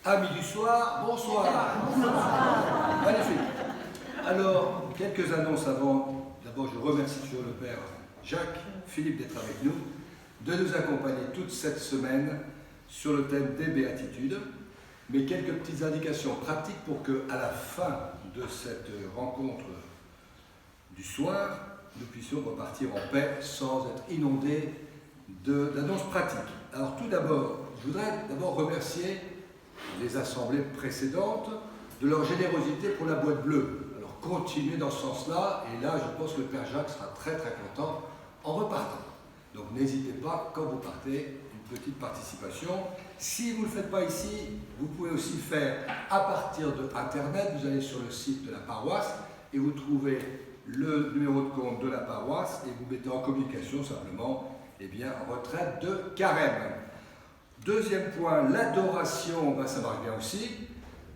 Amis du soir, bonsoir. Magnifique. Alors, quelques annonces avant. D'abord, je remercie toujours le Père Jacques Philippe d'être avec nous, de nous accompagner toute cette semaine sur le thème des béatitudes, mais quelques petites indications pratiques pour que, à la fin de cette rencontre du soir, nous puissions repartir en paix sans être inondés d'annonces pratiques. Alors tout d'abord, je voudrais remercier les assemblées précédentes de leur générosité pour la boîte bleue. Alors continuez dans ce sens-là, et là je pense que le Père Jacques sera très très content en repartant. Donc n'hésitez pas, quand vous partez, une petite participation. Si vous ne le faites pas ici, vous pouvez aussi le faire à partir de Internet. Vous allez sur le site de la paroisse et vous trouvez le numéro de compte de la paroisse et vous mettez en communication simplement, retraite de carême. Deuxième point, l'adoration, ça marche bien aussi.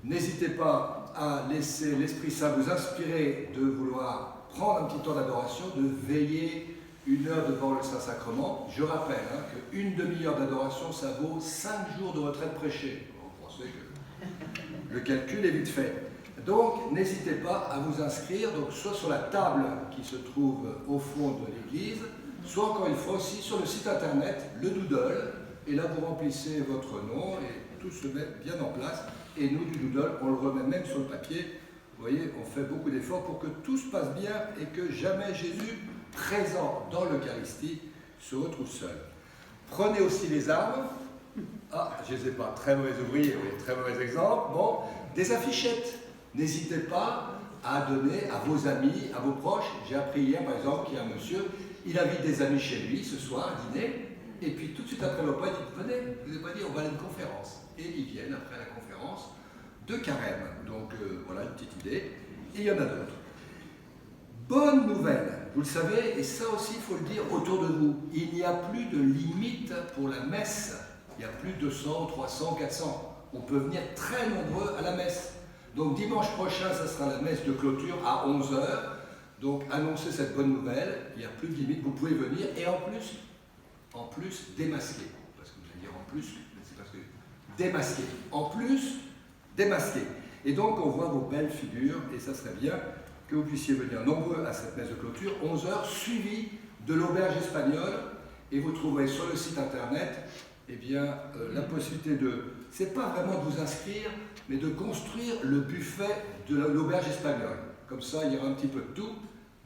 N'hésitez pas à laisser l'Esprit Saint vous inspirer de vouloir prendre un petit temps d'adoration, de veiller 1 heure devant le Saint-Sacrement. Je rappelle qu'une demi-heure d'adoration, ça vaut 5 jours de retraite prêchée. Vous pensez que le calcul est vite fait. Donc, n'hésitez pas à vous inscrire, donc, soit sur la table qui se trouve au fond de l'église, soit encore une fois aussi sur le site internet, le Doodle, et là vous remplissez votre nom et tout se met bien en place. Et nous, du Doodle, on le remet même sur le papier. Vous voyez, on fait beaucoup d'efforts pour que tout se passe bien et que jamais Jésus, présent dans l'Eucharistie, se retrouve seul. Prenez aussi les armes. Ah, je ne les ai pas, très mauvais ouvrier, oui, très mauvais exemple. Bon, des affichettes. N'hésitez pas à donner à vos amis, à vos proches. J'ai appris hier, par exemple, qu'il y a un monsieur, il invite des amis chez lui ce soir à dîner, et puis tout de suite après le repas, il dit, venez, je vous ai pas dit, on va à une conférence. Et ils viennent après la conférence de carême. Donc voilà une petite idée. Et il y en a d'autres. Bonne nouvelle, vous le savez, et ça aussi, il faut le dire autour de vous, il n'y a plus de limite pour la messe. Il n'y a plus de 200, 300, 400. On peut venir très nombreux à la messe. Donc dimanche prochain, ça sera la messe de clôture à 11h. Donc annoncez cette bonne nouvelle, il n'y a plus de limite, vous pouvez venir, et en plus démasqué. Parce que vous allez dire en plus, c'est parce que démasqué. En plus, démasqué. Et donc on voit vos belles figures, et ça serait bien que vous puissiez venir nombreux à cette messe de clôture, 11h, suivi de l'auberge espagnole, et vous trouverez sur le site internet la possibilité c'est pas vraiment de vous inscrire, mais de construire le buffet de l'auberge espagnole. Comme ça, il y aura un petit peu de tout.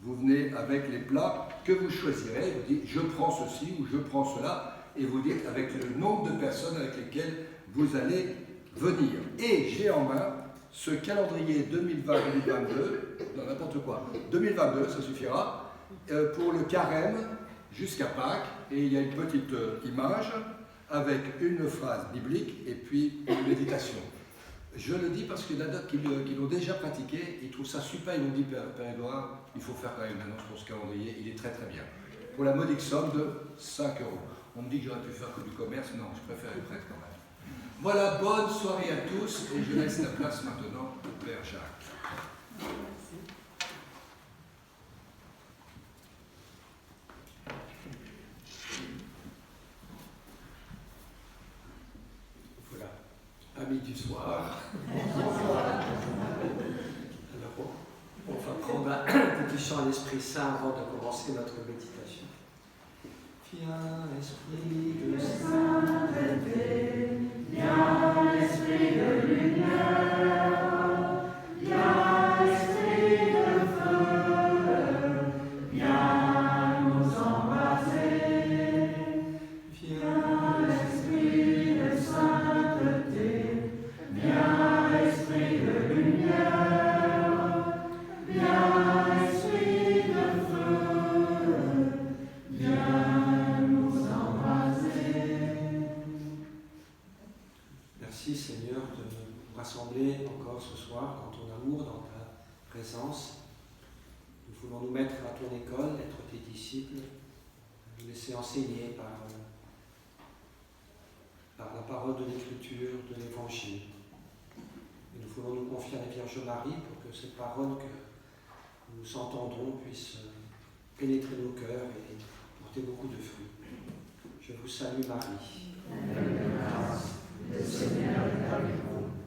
Vous venez avec les plats que vous choisirez, vous dites je prends ceci ou je prends cela, et vous dites avec le nombre de personnes avec lesquelles vous allez venir. Et j'ai en main ce calendrier 2020-2022, non, n'importe quoi, 2022, ça suffira, pour le carême jusqu'à Pâques, et il y a une petite image avec une phrase biblique et puis une méditation. Je le dis parce qu'il y en a d'autres qui l'ont déjà pratiqué, ils trouvent ça super, ils m'ont dit, Père Édouard, il faut faire quand même une annonce pour ce calendrier, il est très très bien. Pour la modique somme de 5€. On me dit que j'aurais pu faire que du commerce, non, je préfère les prêtres quand même. Voilà, bonne soirée à tous, et je laisse la place maintenant au Père Jacques. Amis du soir. Alors, on va prendre un petit chant à l'Esprit Saint avant de commencer notre méditation. Viens, Esprit de sainteté, viens, Esprit de lumière, viens, Esprit de feu, viens nous embraser. Viens, Esprit de sainteté, viens, Esprit de lumière, viens, Esprit de feu, viens nous embraser. Merci Seigneur de nous rassembler encore ce soir dans ton amour, dans ta présence. Nous voulons nous mettre à ton école, être tes disciples, nous laisser enseigner par la parole de l'Écriture, de l'Évangile. Et nous voulons nous confier à la Vierge Marie pour que cette parole que nous entendrons puisse pénétrer nos cœurs et porter beaucoup de fruits. Je vous salue Marie. Pleine de grâce, le Seigneur est avec vous.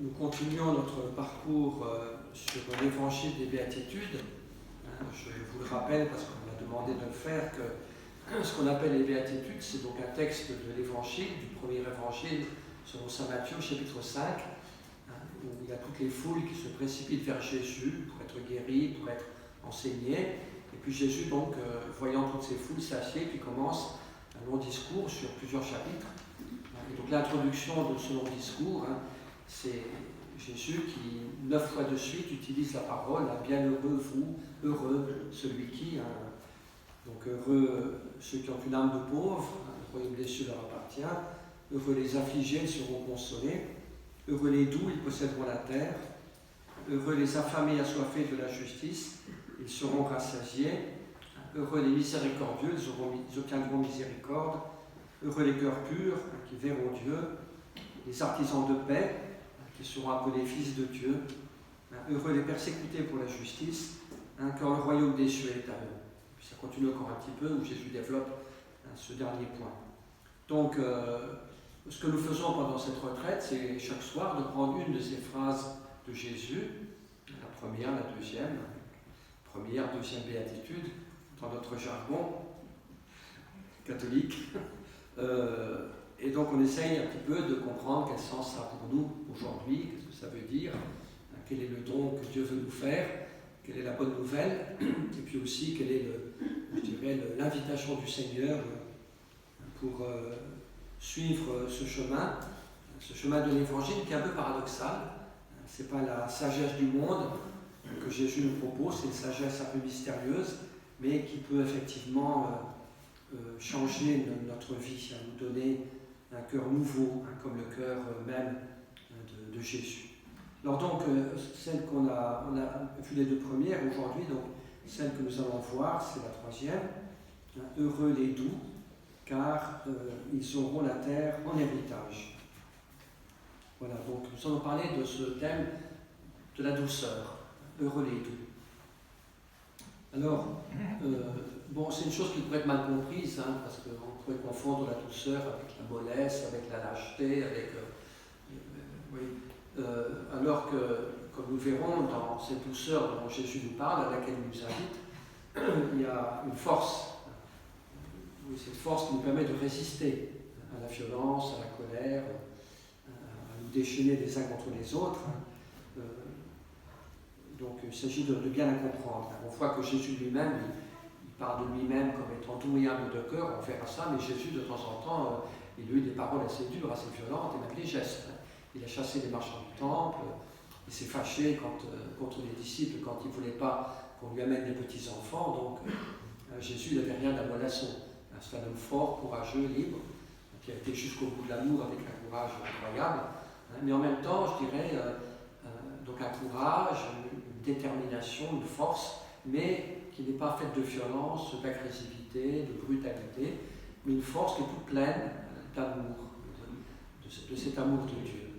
nous continuons notre parcours sur l'évangile des béatitudes. Je vous le rappelle parce qu'on m'a demandé de le faire, que ce qu'on appelle les béatitudes, c'est donc un texte de l'évangile, du premier évangile selon saint Matthieu, chapitre 5, où il y a toutes les foules qui se précipitent vers Jésus pour être guéries, pour être enseignées. Et puis Jésus, donc, voyant toutes ces foules, s'assied, puis commence un long discours sur plusieurs chapitres. Et donc l'introduction de ce long discours, c'est Jésus qui, 9 fois de suite, utilise la parole « Bienheureux vous, heureux celui qui ». Donc heureux ceux qui ont une âme de pauvre, le royaume des cieux leur appartient. Heureux les affligés, ils seront consolés. Heureux les doux, ils posséderont la terre. Heureux les affamés et assoiffés de la justice, ils seront rassasiés. Heureux les miséricordieux, ils obtiendront miséricorde. Heureux les cœurs purs, qui verront Dieu. Les artisans de paix, qui seront appelés fils de Dieu. Heureux les persécutés pour la justice, car le royaume des cieux est à eux. Puis ça continue encore un petit peu, où Jésus développe ce dernier point. Donc, ce que nous faisons pendant cette retraite, c'est chaque soir de prendre une de ces phrases de Jésus, la première, la deuxième, première, deuxième béatitude, dans notre jargon catholique. Et donc on essaye un petit peu de comprendre quel sens ça a pour nous aujourd'hui, qu'est-ce que ça veut dire, quel est le don que Dieu veut nous faire, quelle est la bonne nouvelle, et puis aussi quelle est, l'invitation du Seigneur pour suivre ce chemin de l'Évangile qui est un peu paradoxal. Ce n'est pas la sagesse du monde que Jésus nous propose, c'est une sagesse un peu mystérieuse, mais qui peut effectivement changer notre vie, nous donner un cœur nouveau, comme le cœur même de Jésus. Alors donc, celle qu'on a vu les deux premières aujourd'hui, donc celle que nous allons voir, c'est la troisième. Heureux les doux, car ils auront la terre en héritage. Voilà, donc nous allons parler de ce thème de la douceur. Heureux les doux. Alors, c'est une chose qui pourrait être mal comprise, parce qu'on pourrait confondre la douceur avec la mollesse, avec la lâcheté, avec... alors que, comme nous verrons dans cette douceur dont Jésus nous parle, à laquelle il nous invite, il y a une force. Cette force qui nous permet de résister à la violence, à la colère, à nous déchaîner les uns contre les autres. Donc il s'agit de bien la comprendre. On voit que Jésus lui-même, il parle de lui-même comme étant doux et humble de cœur, on verra ça, mais Jésus de temps en temps, il a eu des paroles assez dures, assez violentes, et même des gestes. Il a chassé les marchands du temple, il s'est fâché contre les disciples quand il ne voulait pas qu'on lui amène des petits-enfants, donc Jésus n'avait rien d'amollasson. C'est un homme fort, courageux, libre, qui a été jusqu'au bout de l'amour avec un courage incroyable, mais en même temps, je dirais, donc un courage, une détermination, une force, mais qui n'est pas faite de violence, d'agressivité, de brutalité, mais une force qui est toute pleine d'amour, de cet amour de Dieu.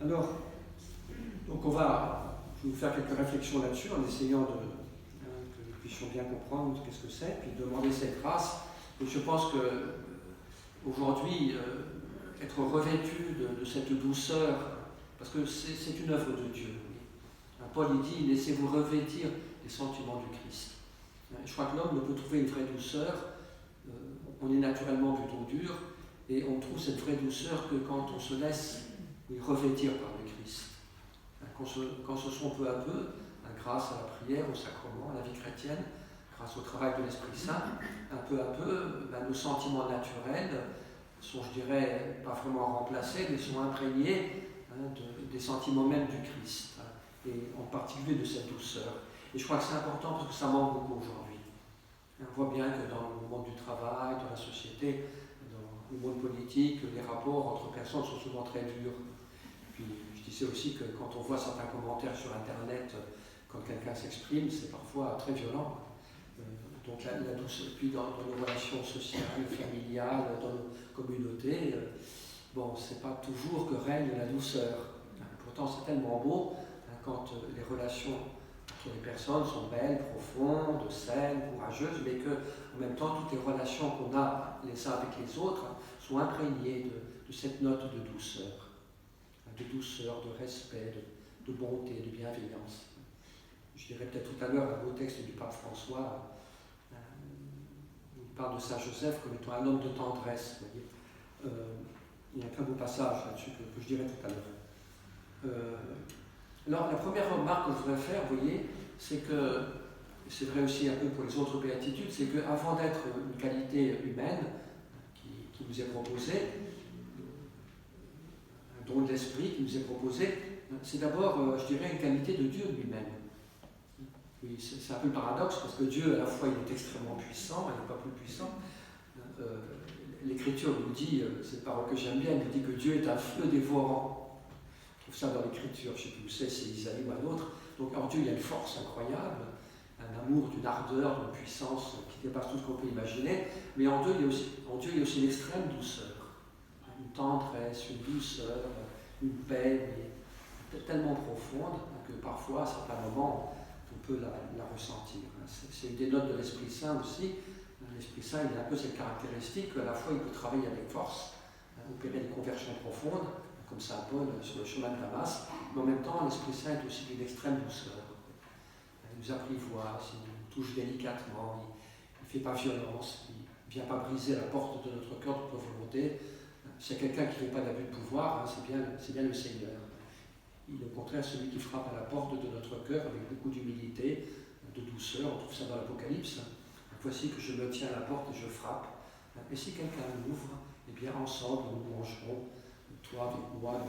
Alors, donc je vais vous faire quelques réflexions là-dessus en essayant que nous puissions bien comprendre qu'est-ce que c'est, puis demander cette grâce. Et je pense qu'aujourd'hui, être revêtu de cette douceur, parce que c'est une œuvre de Dieu. Paul il dit, laissez-vous revêtir des sentiments du Christ. Je crois que l'homme ne peut trouver une vraie douceur, on est naturellement plutôt dur, et on trouve cette vraie douceur que quand on se laisse revêtir par le Christ. Quand ce sont peu à peu, grâce à la prière, au sacrement, à la vie chrétienne, grâce au travail de l'Esprit Saint, un peu à peu, nos sentiments naturels sont, je dirais, pas vraiment remplacés, mais sont imprégnés des sentiments même du Christ, et en particulier de cette douceur. Et je crois que c'est important parce que ça manque beaucoup aujourd'hui. On voit bien que dans le monde du travail, dans la société, dans le monde politique, les rapports entre personnes sont souvent très durs. Puis je disais aussi que quand on voit certains commentaires sur Internet, quand quelqu'un s'exprime, c'est parfois très violent. Donc la douceur, puis dans nos relations sociales, familiales, dans nos communautés, c'est pas toujours que règne la douceur. Pourtant c'est tellement beau quand les relations entre les personnes sont belles, profondes, saines, courageuses, mais que en même temps toutes les relations qu'on a les uns avec les autres sont imprégnées de cette note de douceur, de respect, de bonté, de bienveillance. Je dirais peut-être tout à l'heure un beau texte du pape François, où il parle de Saint Joseph comme étant un homme de tendresse. Vous voyez. Il y a un très beau passage là-dessus que je dirai tout à l'heure. Alors la première remarque que je voudrais faire, vous voyez, c'est que, c'est vrai aussi un peu pour les autres béatitudes, c'est qu'avant d'être une qualité humaine qui nous est proposée, un don de l'esprit qui nous est proposé, c'est d'abord, je dirais, une qualité de Dieu lui-même. Oui, c'est un peu le paradoxe, parce que Dieu, à la fois, il est extrêmement puissant, il n'est pas plus puissant. L'Écriture nous dit, c'est une parole que j'aime bien, elle nous dit que Dieu est un feu dévorant. Je trouve ça dans l'Écriture, je ne sais plus où c'est Isaïe ou un autre. Donc en Dieu, il y a une force incroyable, un amour, d'une ardeur, d'une puissance qui dépasse tout ce qu'on peut imaginer. Mais en Dieu, il y a aussi une extrême douceur, une tendresse, une douceur, une paix tellement profonde que parfois, à certains moments, on peut la ressentir. C'est une des notes de l'Esprit Saint aussi. L'Esprit Saint, il a un peu cette caractéristique qu'à la fois, il peut travailler avec force, opérer des conversions profondes, comme Saint Paul sur le chemin de Damas, mais en même temps, l'Esprit Saint est aussi d'une extrême douceur. Il nous apprivoise, il nous touche délicatement, il ne fait pas violence, il ne vient pas briser la porte de notre cœur, de notre volonté. S'il y a quelqu'un qui ne fait pas d'abus de pouvoir, c'est bien le Seigneur. Il est au contraire celui qui frappe à la porte de notre cœur avec beaucoup d'humilité, de douceur. On trouve ça dans l'Apocalypse. Voici que je me tiens à la porte et je frappe. Et si quelqu'un m'ouvre, eh bien ensemble nous mangerons, toi avec moi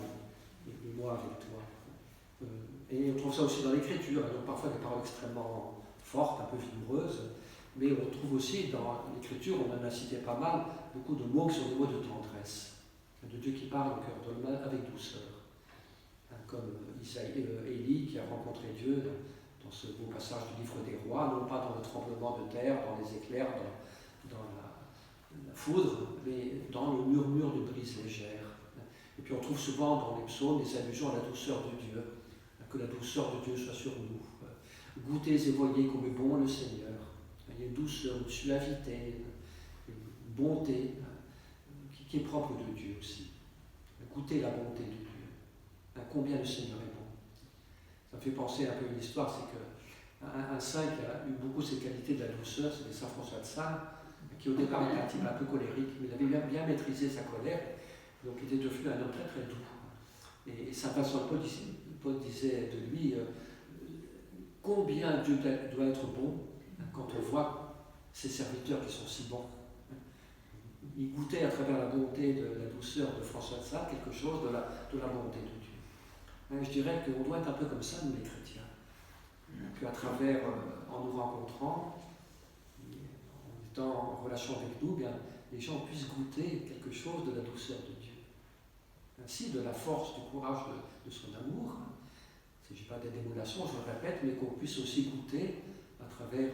et moi avec toi. Et on trouve ça aussi dans l'Écriture, donc parfois des paroles extrêmement fortes, un peu vigoureuses, mais on trouve aussi dans l'Écriture, on en a cité pas mal, beaucoup de mots qui sont des mots de tendresse, de Dieu qui parle au cœur de l'homme avec douceur. Comme Élie qui a rencontré Dieu dans ce beau passage du livre des rois, non pas dans le tremblement de terre, dans les éclairs, dans la foudre, mais dans le murmure de brise légère. Et puis on trouve souvent dans les psaumes des allusions à la douceur de Dieu, que la douceur de Dieu soit sur nous. Goûtez et voyez comme est bon le Seigneur. Il y a une douceur, une suavité, une bonté qui est propre de Dieu aussi. Goûtez la bonté de Dieu. Combien le Seigneur est bon. Ça me fait penser un peu à une histoire, c'est qu'un saint qui a eu beaucoup ces qualités de la douceur, c'était Saint François de Sales, qui au départ était un type un peu colérique, mais il avait bien maîtrisé sa colère, donc il était devenu un homme très très doux. Et Saint Vincent de Paul disait de lui, combien Dieu doit être bon quand on voit ses serviteurs qui sont si bons. Il goûtait à travers la bonté, de la douceur de François de Sales quelque chose de la bonté de Dieu. Je dirais qu'on doit être un peu comme ça, nous les chrétiens. Qu'à travers, en nous rencontrant, en étant en relation avec nous, bien, les gens puissent goûter quelque chose de la douceur de Dieu. Ainsi, de la force, du courage de son amour. Il ne s'agit pas d'émulation, je le répète, mais qu'on puisse aussi goûter, à travers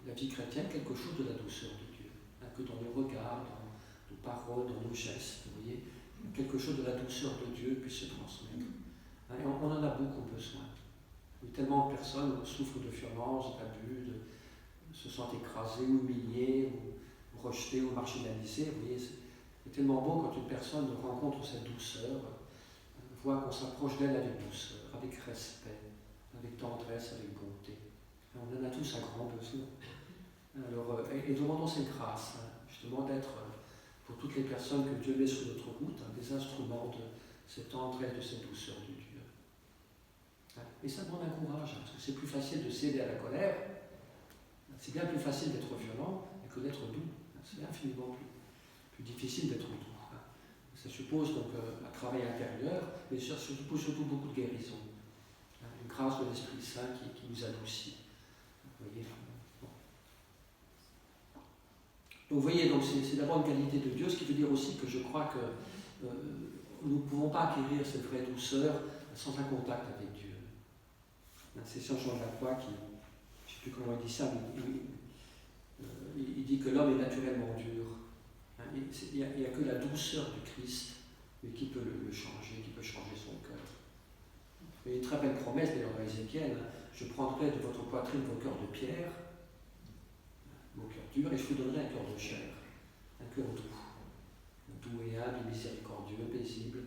la vie chrétienne, quelque chose de la douceur de Dieu. Que dans nos regards, dans nos paroles, dans nos gestes, vous voyez, quelque chose de la douceur de Dieu puisse se transmettre. Et on en a beaucoup besoin. Tellement de personnes souffrent de violence, d'abus, se sentent écrasées, humiliées, ou rejetées, ou marginalisées. Vous voyez, c'est tellement beau quand une personne rencontre cette douceur, voit qu'on s'approche d'elle avec douceur, avec respect, avec tendresse, avec bonté. On en a tous un grand besoin. Alors, et demandons cette grâce, justement d'être, pour toutes les personnes que Dieu met sur notre route, des instruments de cette tendresse, de cette douceur de Dieu. Et ça demande un courage, parce que c'est plus facile de céder à la colère, c'est bien plus facile d'être violent que d'être doux. C'est infiniment plus difficile d'être doux. Ça suppose donc un travail intérieur, mais ça suppose surtout beaucoup de guérison. Une grâce de l'Esprit Saint qui nous adoucit. Vous voyez. Donc vous voyez, donc c'est d'abord une qualité de Dieu, ce qui veut dire aussi que je crois que nous ne pouvons pas acquérir cette vraie douceur sans un contact avec Dieu. C'est Saint Jean de la Croix qui, je ne sais plus comment il dit ça, mais il dit que l'homme est naturellement dur. Il n'y a que la douceur du Christ qui peut le changer, qui peut changer son cœur. Il y a une très belle promesse d'ailleurs dans Ézéchiel, je prendrai de votre poitrine vos cœurs de pierre, vos cœurs durs, et je vous donnerai un cœur de chair, un cœur doux, doux et humble, miséricordieux, paisible,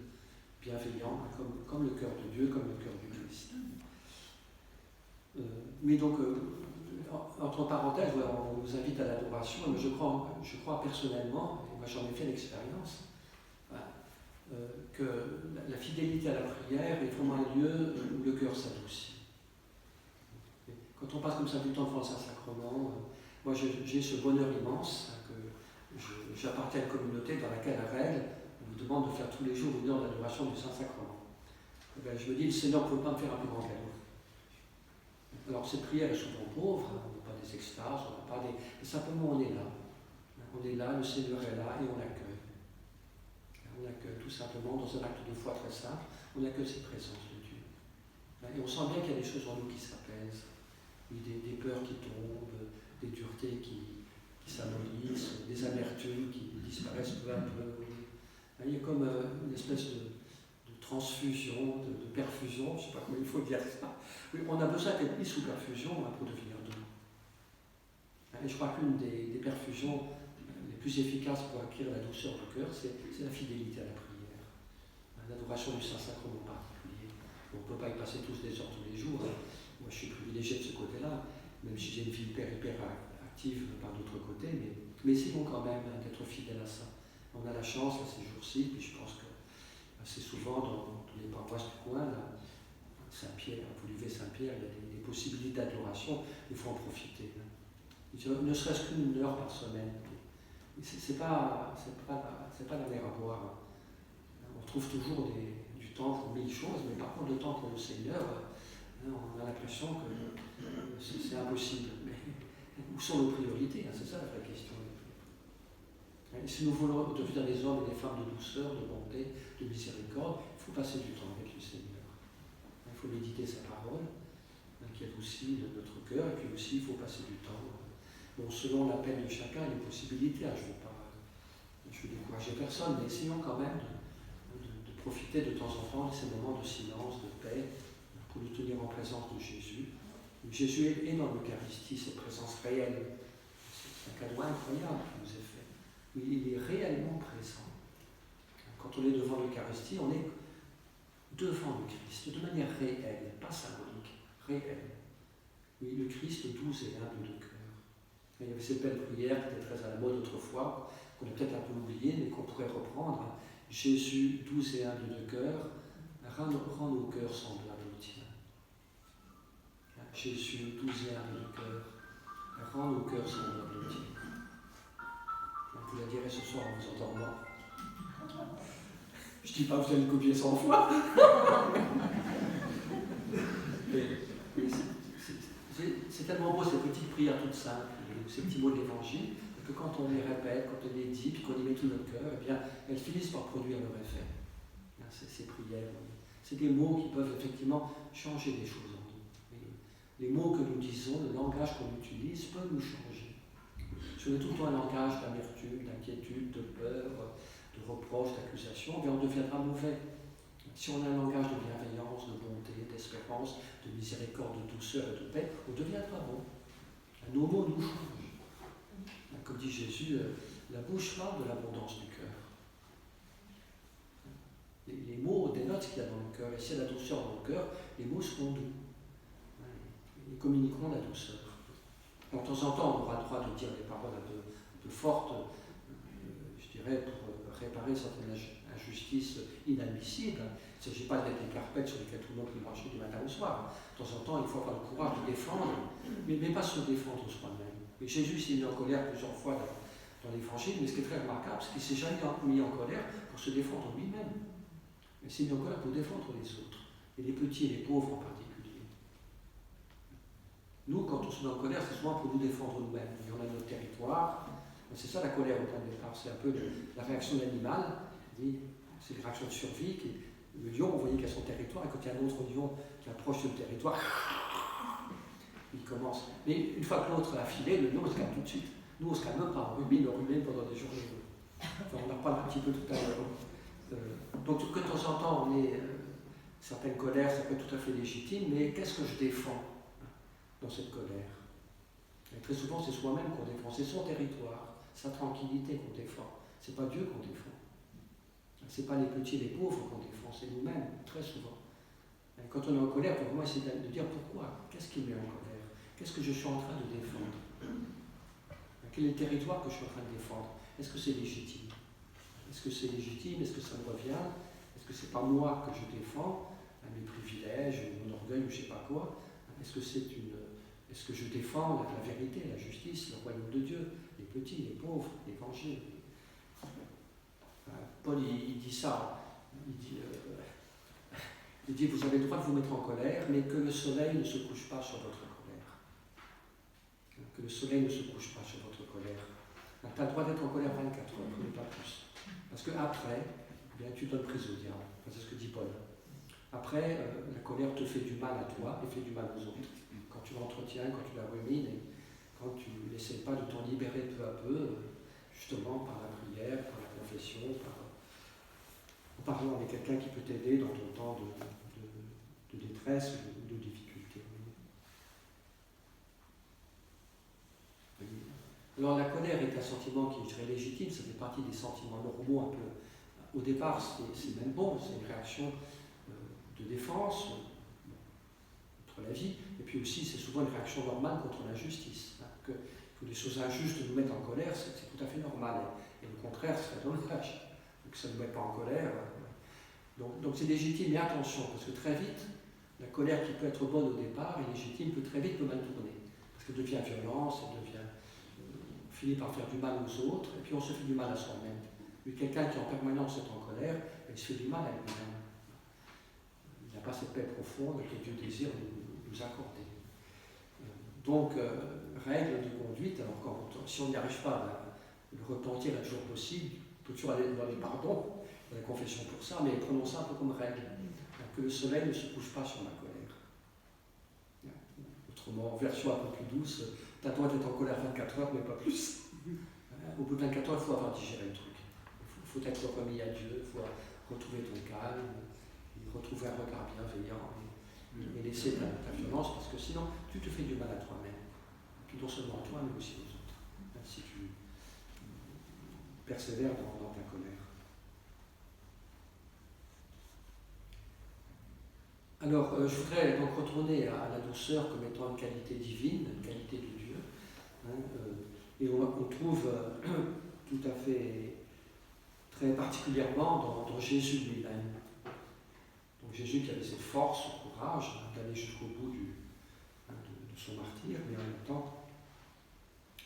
bienveillant, comme le cœur de Dieu, comme le cœur du Christ. Mais donc, entre parenthèses, on vous invite à l'adoration, mais je crois personnellement, et moi j'en ai fait l'expérience, que la fidélité à la prière est vraiment un lieu où le cœur s'adoucit. Quand on passe comme ça du temps devant le Saint-Sacrement, moi j'ai ce bonheur immense que j'appartiens à une communauté dans laquelle à Rennes, on vous demande de faire tous les jours une heure d'adoration du Saint-Sacrement. Je me dis, le Seigneur ne peut pas me faire un plus grand cadeau. Alors cette prière est souvent pauvre, on n'a pas des extases, on n'a pas des... Mais simplement on est là. On est là, le Seigneur est là et on l'accueille. On accueille tout simplement dans un acte de foi très simple, on accueille cette présence de Dieu. Et on sent bien qu'il y a des choses en nous qui s'apaisent, des peurs qui tombent, des duretés qui s'amollissent, des amertumes qui disparaissent peu à peu. Il y a comme une espèce de transfusion, de perfusion, je ne sais pas comment il faut dire ça. Oui, on a besoin d'être mis sous perfusion pour devenir doux. Et je crois qu'une des perfusions les plus efficaces pour acquérir la douceur du cœur, c'est la fidélité à la prière. L'adoration du Saint-Sacrement en particulier. On ne peut pas y passer tous des heures tous les jours. Moi, je suis privilégié de ce côté-là, même si j'ai une vie hyper active par d'autres côtés, mais essayons quand même d'être fidèles à ça. On a la chance, là, ces jours-ci, puis je pense que assez souvent dans les paroisses du coin, là, Saint-Pierre, vous levez Saint-Pierre, il y a des possibilités d'adoration, il faut en profiter. Ne serait-ce qu'une heure par semaine. C'est pas la mer à boire. On trouve toujours du temps pour mille choses, mais par contre le temps pour le Seigneur, on a l'impression que c'est impossible. Mais où sont nos priorités? C'est ça la vraie question. Et si nous voulons devenir des hommes et des femmes de douceur, de bonté, de miséricorde, il faut passer du temps avec le Seigneur. Il faut méditer sa parole, qui adoucit notre cœur, et puis aussi il faut passer du temps. Bon, selon la peine de chacun, il y a des possibilités. Je ne veux décourager personne, mais essayons quand même de profiter de temps en temps de ces moments de silence, de paix, pour nous tenir en présence de Jésus. Jésus est dans l'Eucharistie, cette présence réelle. C'est un cadeau incroyable qui nous est fait. Mais il est réellement présent. Quand on est devant l'Eucharistie, on est devant le Christ, de manière réelle, pas symbolique, réelle. Oui, le Christ doux et humble de cœur. Il y avait cette belle prière qui était très à la mode autrefois, qu'on a peut-être un peu oubliée, mais qu'on pourrait reprendre. Jésus, doux et humble de cœur, rend nos cœurs semblables au tien. Jésus, doux et humble de cœur, rend nos cœurs semblables au tien. Vous la direz ce soir en vous entendant. Je ne dis pas que vous allez le copier 100 fois. C'est tellement beau ces petites prières toutes simples, ces petits mots de l'Évangile, que quand on les répète, quand on les dit, puis qu'on y met tout notre cœur, eh bien, elles finissent par produire leur effet. Ces prières, c'est des mots qui peuvent effectivement changer des choses en nous. Les mots que nous disons, le langage qu'on utilise, peut nous changer. Si on est tout le temps un langage d'amertume, d'inquiétude, de peur, de reproche, d'accusation, on deviendra mauvais. Si on a un langage de bienveillance, de bonté, d'espérance, de miséricorde, de douceur et de paix, on deviendra bon. Nos mots nous changent. Comme dit Jésus, la bouche parle de l'abondance du cœur. Les mots dénotent ce qu'il y a dans le cœur. Et s'il y a la douceur dans le cœur, les mots seront doux. Ils communiqueront la douceur. De temps en temps, on aura le droit de dire des paroles un peu fortes, je dirais, pour réparer certaines injustices inadmissibles. Il ne s'agit pas d'être des carpettes sur lesquelles tout le monde peut marcher du matin au soir. De temps en temps, il faut avoir le courage de défendre, mais pas se défendre soi-même. Et Jésus s'est mis en colère plusieurs fois dans l'Évangile, mais ce qui est très remarquable, c'est qu'il ne s'est jamais mis en colère pour se défendre lui-même. Il s'est mis en colère pour défendre les autres, et les petits et les pauvres en particulier. Nous, quand on se met en colère, c'est souvent pour nous défendre nous-mêmes. Et on a notre territoire. C'est ça la colère au point de départ. C'est un peu la réaction de l'animal. C'est une réaction de survie. Le lion, vous voyez qu'il a son territoire, et quand il y a un autre lion qui approche du territoire, il commence. Mais une fois que l'autre a filé, le lion se calme tout de suite. Nous, on ne se calme pas, on rumine pendant des journées. Enfin, on en reparle un petit peu tout à l'heure. Donc, que de temps en temps, on ait certaines colères, ça peut être tout à fait légitime, mais qu'est-ce que je défends dans cette colère? Et très souvent, c'est soi-même qu'on défend, c'est son territoire, sa tranquillité qu'on défend. C'est pas Dieu qu'on défend. Ce n'est pas les petits et les pauvres qu'on défend, c'est nous-mêmes, très souvent. Et quand on est en colère, il faut vraiment essayer de dire pourquoi, qu'est-ce qui me met en colère, qu'est-ce que je suis en train de défendre, quel est le territoire que je suis en train de défendre, est-ce que c'est légitime, est-ce que c'est légitime, est-ce que ça me revient, est-ce que c'est pas moi que je défends, mes privilèges, mon orgueil ou je ne sais pas quoi, est-ce que je défends la vérité, la justice, le royaume de Dieu, les petits, les pauvres, l'évangile. Paul, il dit ça, il dit vous avez le droit de vous mettre en colère, mais que le soleil ne se couche pas sur votre colère. Que le soleil ne se couche pas sur votre colère. Tu as le droit d'être en colère 24 heures, mais pas plus. Parce qu'après, tu donnes prise au diable. C'est ce que dit Paul. Après, la colère te fait du mal à toi et fait du mal aux autres. Quand tu l'entretiens, quand tu la rumines, et quand tu n'essaies pas de t'en libérer peu à peu, justement par la prière, par la confession, en parlant avec quelqu'un qui peut t'aider dans ton temps de détresse ou de difficulté. Alors la colère est un sentiment qui est très légitime, ça fait partie des sentiments normaux un peu. Au départ, c'est même bon, c'est une réaction de défense contre la vie, et puis aussi c'est souvent une réaction normale contre l'injustice. Que les choses injustes nous mettent en colère, c'est tout à fait normal, et le contraire serait dommage, que ça ne nous mette pas en colère. Donc c'est légitime, mais attention, parce que très vite, la colère qui peut être bonne au départ et légitime peut très vite mal tourner, parce qu'elle devient violence, finit par faire du mal aux autres, et puis on se fait du mal à soi-même. Mais quelqu'un qui en permanence est en colère, il se fait du mal à lui-même. Il n'a pas cette paix profonde que Dieu désire nous accorder. Donc, règle de conduite, alors si on n'y arrive pas, le repentir est toujours possible, on peut toujours aller dans les pardons, dans la confession pour ça, mais prenons ça un peu comme règle, que le soleil ne se couche pas sur ma colère. Autrement, version un peu plus douce, tu as le droit d'être en colère 24 heures, mais pas plus. Au bout de 24 heures, il faut avoir digéré le truc. Il faut être remis à Dieu, il faut retrouver ton calme, retrouver un regard bienveillant et laisser ta violence, parce que sinon, tu te fais du mal à toi-même. Et puis non seulement à toi, mais aussi aux autres. Si tu persévères dans ta colère. Alors, je voudrais donc retourner à la douceur comme étant une qualité divine, une qualité de Dieu. Et on trouve tout à fait, très particulièrement dans Jésus lui-même. Donc Jésus qui avait cette force, ce courage d'aller jusqu'au bout de son martyre, mais en même temps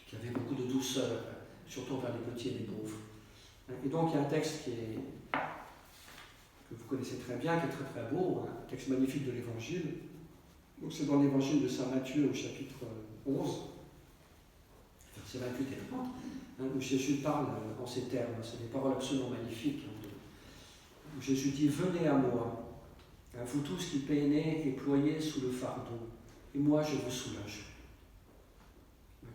qui avait beaucoup de douceur, surtout envers les petits et les pauvres. Et donc il y a un texte que vous connaissez très bien, qui est très très beau, un texte magnifique de l'Évangile. Donc c'est dans l'Évangile de saint Matthieu au chapitre 11, versets 28 et 30, où Jésus parle en ces termes. C'est des paroles absolument magnifiques, où Jésus dit « Venez à moi, vous tous qui peinez et ployez sous le fardeau, et moi je vous soulage. »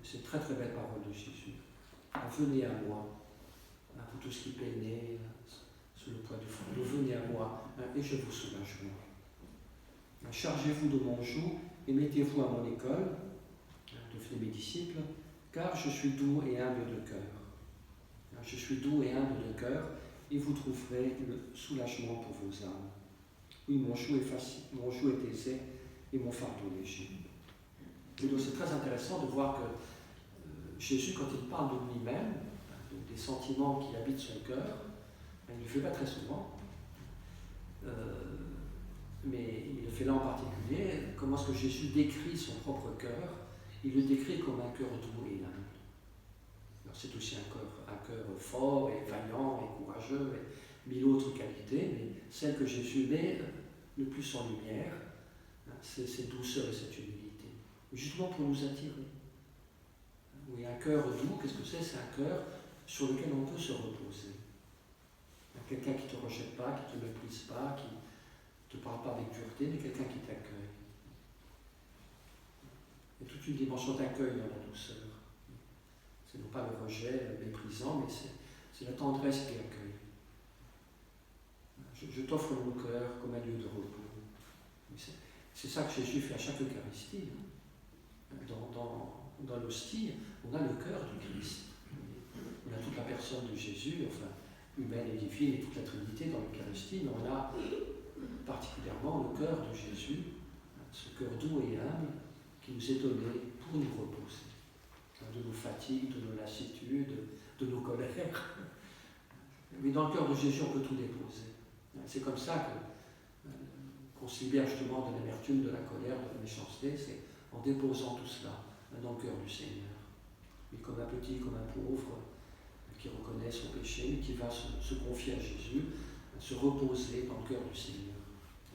C'est une très très belle parole de Jésus. « Venez à moi, vous tous qui peinez sous le poids du fardeau, venez à moi, et je vous soulagerai. Chargez-vous de mon joug et mettez-vous à mon école, devenez mes disciples, car je suis doux et humble de cœur. Je suis doux et humble de cœur, et vous trouverez le soulagement pour vos âmes. Oui, mon joug est facile, mon joug est aisé, et mon fardeau léger. » Et donc c'est très intéressant de voir que Jésus, quand il parle de lui-même, des sentiments qui habitent son cœur, il ne le fait pas très souvent, mais il le fait là en particulier. Comment est-ce que Jésus décrit son propre cœur? Il le décrit comme un cœur doux et humble. Alors c'est aussi un cœur fort et vaillant et courageux, et mille autres qualités, mais celle que Jésus met le plus en lumière, c'est cette douceur et cette humilité, justement pour nous attirer. Oui, un cœur doux, qu'est-ce que c'est? C'est un cœur sur lequel on peut se reposer. Quelqu'un qui ne te rejette pas, qui ne te méprise pas, qui ne te parle pas avec dureté, mais quelqu'un qui t'accueille. Il y a toute une dimension d'accueil dans la douceur. C'est non pas le rejet, le méprisant, mais c'est la tendresse qui accueille. Je t'offre mon cœur comme un lieu de repos. C'est ça que Jésus fait à chaque Eucharistie. Dans l'hostie, on a le cœur du Christ. On a toute la personne de Jésus, enfin, humaine et divine et toute la Trinité dans l'Eucharistie, mais on a particulièrement le cœur de Jésus, ce cœur doux et humble qui nous est donné pour nous reposer de nos fatigues, de nos lassitudes, de nos colères. Mais dans le cœur de Jésus, on peut tout déposer. C'est comme ça qu'on se libère justement de l'amertume, de la colère, de la méchanceté, c'est en déposant tout cela dans le cœur du Seigneur. Mais comme un petit, comme un pauvre, qui reconnaît son péché, mais qui va se confier à Jésus, se reposer dans le cœur du Seigneur.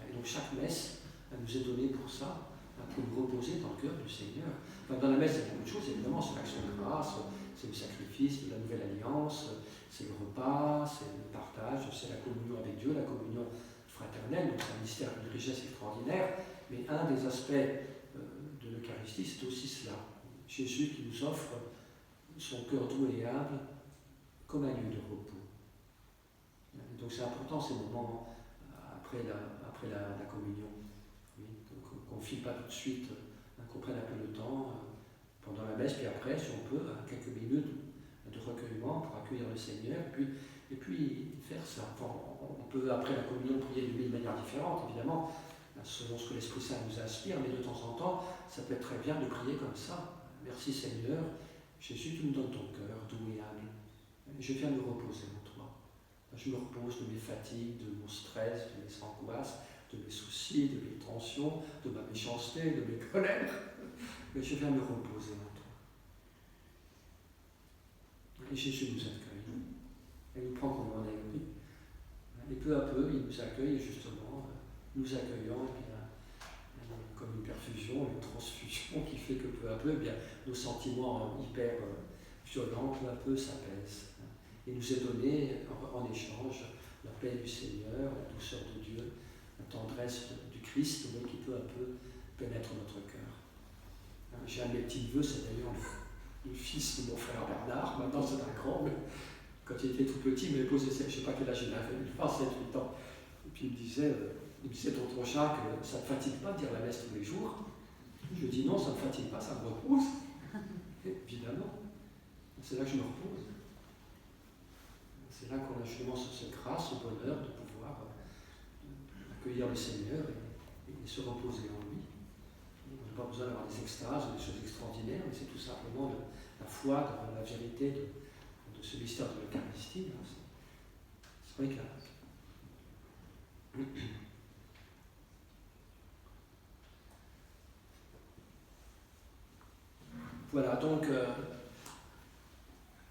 Et donc chaque messe nous est donnée pour ça, pour nous reposer dans le cœur du Seigneur. Enfin, dans la messe, il y a beaucoup de choses, évidemment, c'est l'action de grâce, c'est le sacrifice de la nouvelle alliance, c'est le repas, c'est le partage, c'est la communion avec Dieu, la communion fraternelle, donc c'est un mystère d'une richesse extraordinaire, mais un des aspects de l'Eucharistie, c'est aussi cela. Jésus qui nous offre son cœur doux et humble comme un lieu de repos. Et donc c'est important ces moments après la communion. Oui, donc qu'on ne file pas tout de suite, qu'on prenne un peu le temps pendant la messe, puis après, si on peut, quelques minutes de recueillement pour accueillir le Seigneur, et puis faire ça. Enfin, on peut, après la communion, prier de mille manières différentes, évidemment, selon ce que l'Esprit Saint nous inspire, mais de temps en temps, ça peut être très bien de prier comme ça. Merci Seigneur, Jésus, tu me donnes ton cœur, doux et humble. Je viens me reposer en toi. Je me repose de mes fatigues, de mon stress, de mes angoisses, de mes soucis, de mes tensions, de ma méchanceté, de mes colères. Mais je viens me reposer en toi. Et Jésus nous accueille. Il nous prend comme on est, oui. Et peu à peu, il nous accueille, justement, nous accueillant, et bien, comme une perfusion, une transfusion qui fait que peu à peu, eh bien, nos sentiments hyper violents, peu à peu, s'apaisent. Il nous est donné en échange la paix du Seigneur, la douceur de Dieu, la tendresse du Christ, qui peu à peu pénètre notre cœur. J'ai un de mes petits neveux, c'est d'ailleurs le fils de mon frère Bernard, maintenant c'est un grand, mais quand il était tout petit, il m'avait posé, je ne sais pas quel âge il avait, il avait 7-8 ans. Et puis il me disait, tonton Jacques, ça ne te fatigue pas de dire la messe tous les jours? Je lui dis non, ça ne me fatigue pas, ça me repose. Évidemment, c'est là que je me repose. C'est là qu'on a justement cette grâce, ce bonheur de pouvoir accueillir le Seigneur et se reposer en lui. On n'a pas besoin d'avoir des extases, des choses extraordinaires, mais c'est tout simplement la foi dans la vérité de ce mystère de l'Eucharistie. C'est vrai que voilà, donc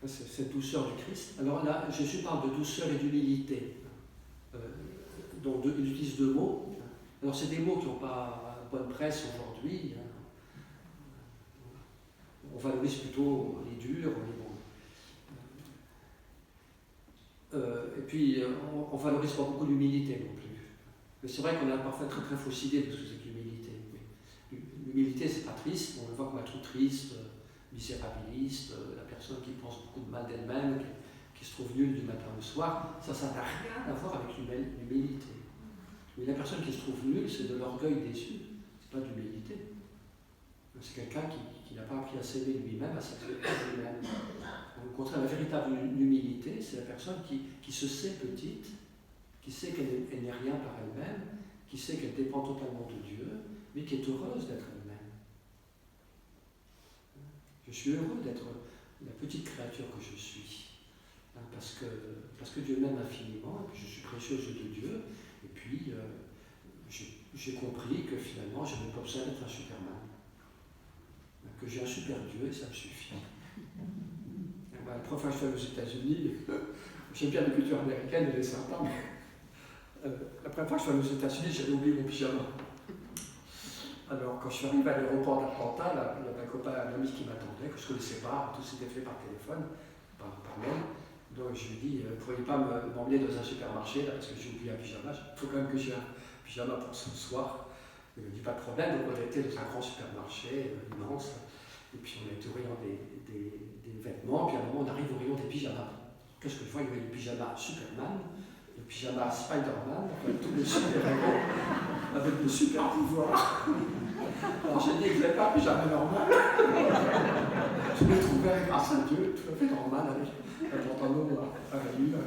cette douceur du Christ. Alors là, Jésus parle de douceur et d'humilité. Donc il utilise deux mots. Alors c'est des mots qui n'ont pas bonne presse aujourd'hui. On valorise plutôt les durs, les bons. Et puis on ne valorise pas beaucoup l'humilité non plus. Mais c'est vrai qu'on a parfois très très fausse idée de ce que c'est que l'humilité. L'humilité, c'est pas triste, on le voit comme un truc triste, misérabiliste, la personne qui pense beaucoup de mal d'elle-même, qui se trouve nulle du matin au soir. Ça n'a rien à voir avec l'humilité. Mais la personne qui se trouve nulle, c'est de l'orgueil déçu, c'est pas d'humilité. C'est quelqu'un qui n'a pas appris à s'aimer lui-même, à s'accepter lui-même. Au contraire, la véritable humilité, c'est la personne qui se sait petite, qui sait qu'elle n'est rien par elle-même, qui sait qu'elle dépend totalement de Dieu, mais qui est heureuse d'être elle-même. Je suis heureux d'être la petite créature que je suis, parce que Dieu m'aime infiniment, et puis je suis précieuse de Dieu, et puis j'ai compris que finalement, je n'ai pas besoin d'être un Superman, que j'ai un super Dieu et ça me suffit. La première fois que je suis allé aux États-Unis, j'aime bien la culture américaine, elle est sympa, mais la première fois que je suis allé aux États-Unis, j'avais oublié mon pyjama. Alors, quand je suis arrivé à l'aéroport d'Atlanta, il y avait un copain, un ami qui m'attendait, que je ne connaissais pas, tout s'était fait par téléphone, par mail. Donc je lui ai dit, vous ne pourriez pas m'emmener dans un supermarché, là, parce que j'ai oublié un pyjama, il faut quand même que j'ai un pyjama pour ce soir. Il me dit, pas de problème, donc on a été dans un grand supermarché immense, et puis on a été au rayon des vêtements, puis à un moment on arrive au rayon des pyjamas. Qu'est-ce que je vois? Il y avait le pyjama Superman, le pyjama Spider-Man, tous les super-héros, avec de super pouvoirs. Alors j'ai dit que je n'avais pas un pyjama normal. je me trouvais, grâce à Dieu, tout à fait normal avec un pantalon à rayures.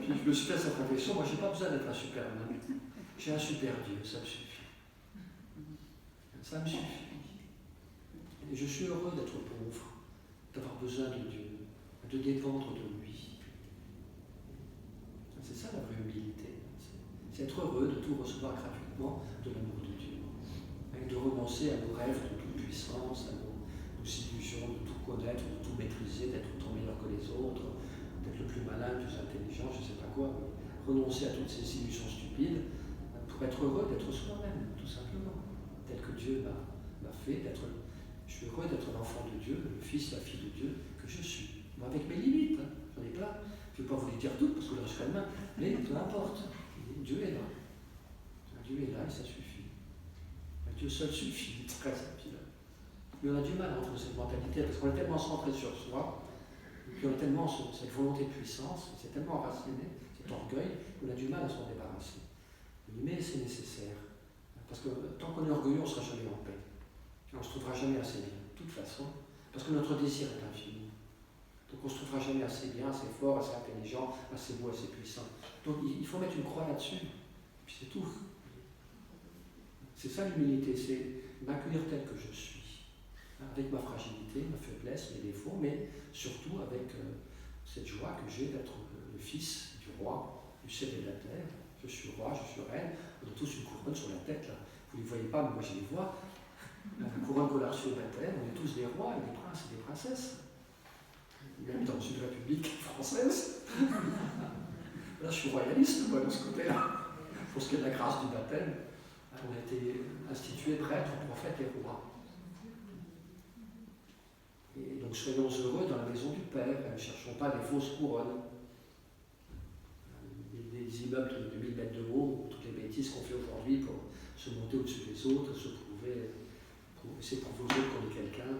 Puis je me suis fait cette réflexion, moi j'ai pas besoin d'être un superman. J'ai un super Dieu, ça me suffit. Ça me suffit. Et je suis heureux d'être pauvre, d'avoir besoin de Dieu, de dépendre de lui. C'est ça la vraie humilité. C'est être heureux de tout recevoir gratuitement de l'amour de Dieu. Et de renoncer à nos rêves de toute puissance, à nos illusions de tout connaître, de tout maîtriser, d'être autant meilleur que les autres, d'être le plus malin, le plus intelligent, je ne sais pas quoi. Renoncer à toutes ces illusions stupides pour être heureux d'être soi-même, tout simplement. Tel que Dieu m'a fait, je suis heureux d'être l'enfant de Dieu, le fils, la fille de Dieu que je suis. Moi, avec mes limites, j'en ai plein. Je ne vais pas vous les dire toutes parce que là je serai demain, mais peu importe. Dieu est là. Dieu est là et ça suffit. Dieu seul suffit, c'est très simple. Mais on a du mal à entrer cette mentalité parce qu'on est tellement centré sur soi, puis on a tellement cette volonté de puissance, c'est tellement enraciné, cet orgueil, qu'on a du mal à s'en débarrasser. Mais c'est nécessaire. Parce que tant qu'on est orgueilleux, on ne sera jamais en paix. On ne se trouvera jamais assez bien, de toute façon, parce que notre désir est infini. Donc on ne se trouvera jamais assez bien, assez fort, assez intelligent, assez beau, assez puissant. Donc il faut mettre une croix là-dessus, puis c'est tout. C'est ça l'humilité, c'est m'accueillir tel que je suis, avec ma fragilité, ma faiblesse, mes défauts, mais surtout avec cette joie que j'ai d'être le fils du roi, du ciel et de la terre. Je suis roi, je suis reine, on a tous une couronne sur la tête là. Vous ne les voyez pas, mais moi je les vois. La couronne qu'on a reçue au baptême, on est tous des rois et des princes et des princesses. Même dans une république française. Là, je suis royaliste, moi, de ce côté-là. Pour ce qui est de la grâce du baptême, on a été institués prêtres, prophètes et rois. Et donc, soyons heureux dans la maison du Père. Ne cherchons pas des fausses couronnes. Des immeubles de 1000 mètres de haut, toutes les bêtises qu'on fait aujourd'hui pour se monter au-dessus des autres, se prouver, essayer de prouver qu'on est quelqu'un.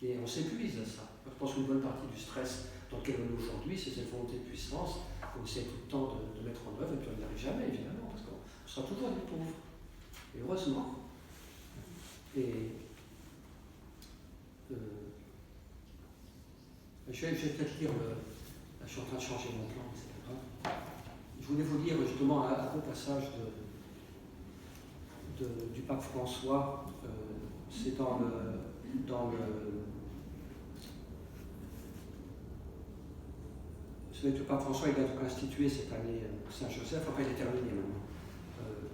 Et on s'épuise à ça. Je pense qu'une bonne partie du stress dans lequel on est aujourd'hui, c'est cette volonté de puissance qu'on essaie tout le temps de mettre en œuvre, et puis on n'y arrive jamais, évidemment, parce qu'on sera toujours des pauvres. Et heureusement. Et je vais peut-être lire je suis en train de changer mon plan, c'est pas grave. Je voulais vous lire justement un beau passage du pape François. C'est dans le le pape François, il a donc institué cette année Saint-Joseph, enfin il est terminé maintenant.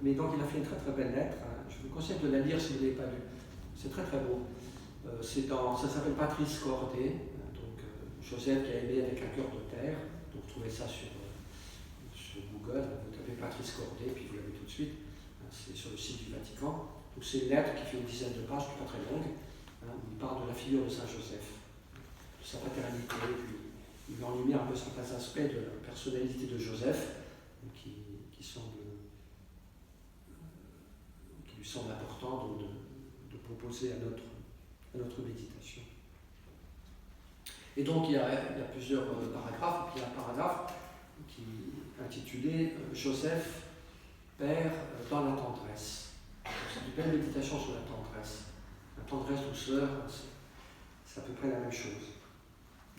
Mais donc il a fait une très très belle lettre. Je vous conseille de la lire si vous ne l'avez pas lue. C'est très très beau. Ça s'appelle Patrice Corday, donc Joseph qui a aimé avec un cœur de terre. Donc vous trouvez ça sur Google, vous tapez Patrice Corday, puis vous l'avez tout de suite. C'est sur le site du Vatican. Donc c'est une lettre qui fait une dizaine de pages, pas très longue, où il parle de la figure de Saint-Joseph, de sa paternité, puis il met en lumière un peu certains aspects de la personnalité de Joseph qui lui semble important de proposer à notre méditation. Et donc il y a plusieurs paragraphes, et puis il y a un paragraphe qui est intitulé Joseph, Père dans la tendresse. C'est une belle méditation sur la tendresse. La tendresse, douceur, c'est à peu près la même chose.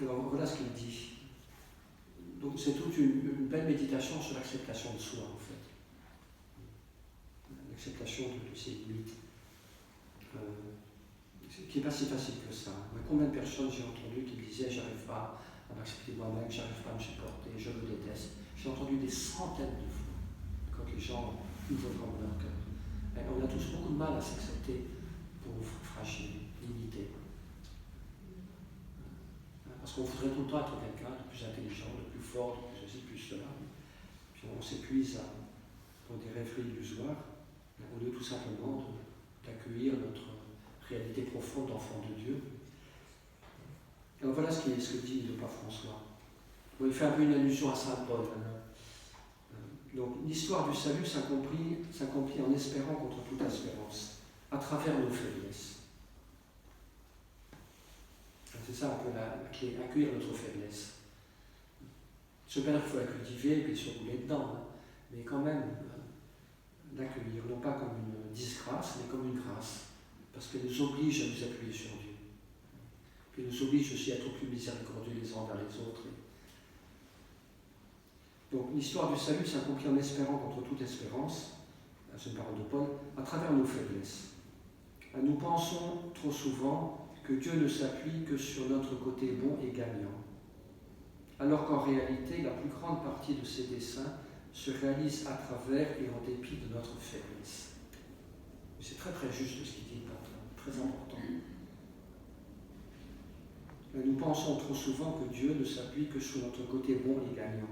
Alors voilà ce qu'il dit. Donc c'est toute une belle méditation sur l'acceptation de soi, en fait. L'acceptation de ses limites. Qui n'est pas si facile que ça. Mais combien de personnes j'ai entendu qui me disaient j'arrive pas à m'accepter moi-même, j'arrive pas à me supporter, je me déteste. J'ai entendu des centaines de fois quand les gens ouvrent vraiment leur cœur. Et on a tous beaucoup de mal à s'accepter pauvres, fragiles, limités. Parce qu'on voudrait tout le temps être quelqu'un de plus intelligent, de plus fort, de plus ceci, de plus cela. Puis on s'épuise dans des rêveries illusoires, au lieu tout simplement d'accueillir notre réalité profonde d'enfant de Dieu. Alors voilà ce que dit le pape François. Bon, il fait un peu une allusion à saint Paul. Donc l'histoire du salut s'accomplit en espérant contre toute espérance, à travers nos faiblesses. C'est ça un peu la clé, accueillir notre faiblesse. Je ne sais pas dire qu'il faut la cultiver et puis se rouler dedans, mais quand même l'accueillir, non pas comme une disgrâce, mais comme une grâce. parce qu'elle nous oblige à nous appuyer sur Dieu. Puis elle nous oblige aussi à être plus miséricordieux les uns envers les autres. Donc l'histoire du salut s'accomplit en espérant contre toute espérance, c'est une parole de Paul, à travers nos faiblesses. Nous pensons trop souvent que Dieu ne s'appuie que sur notre côté bon et gagnant, alors qu'en réalité, la plus grande partie de ses desseins se réalise à travers et en dépit de notre faiblesse. C'est très très juste ce qu'il dit, très important. Nous pensons trop souvent que Dieu ne s'appuie que sur notre côté bon et gagnant,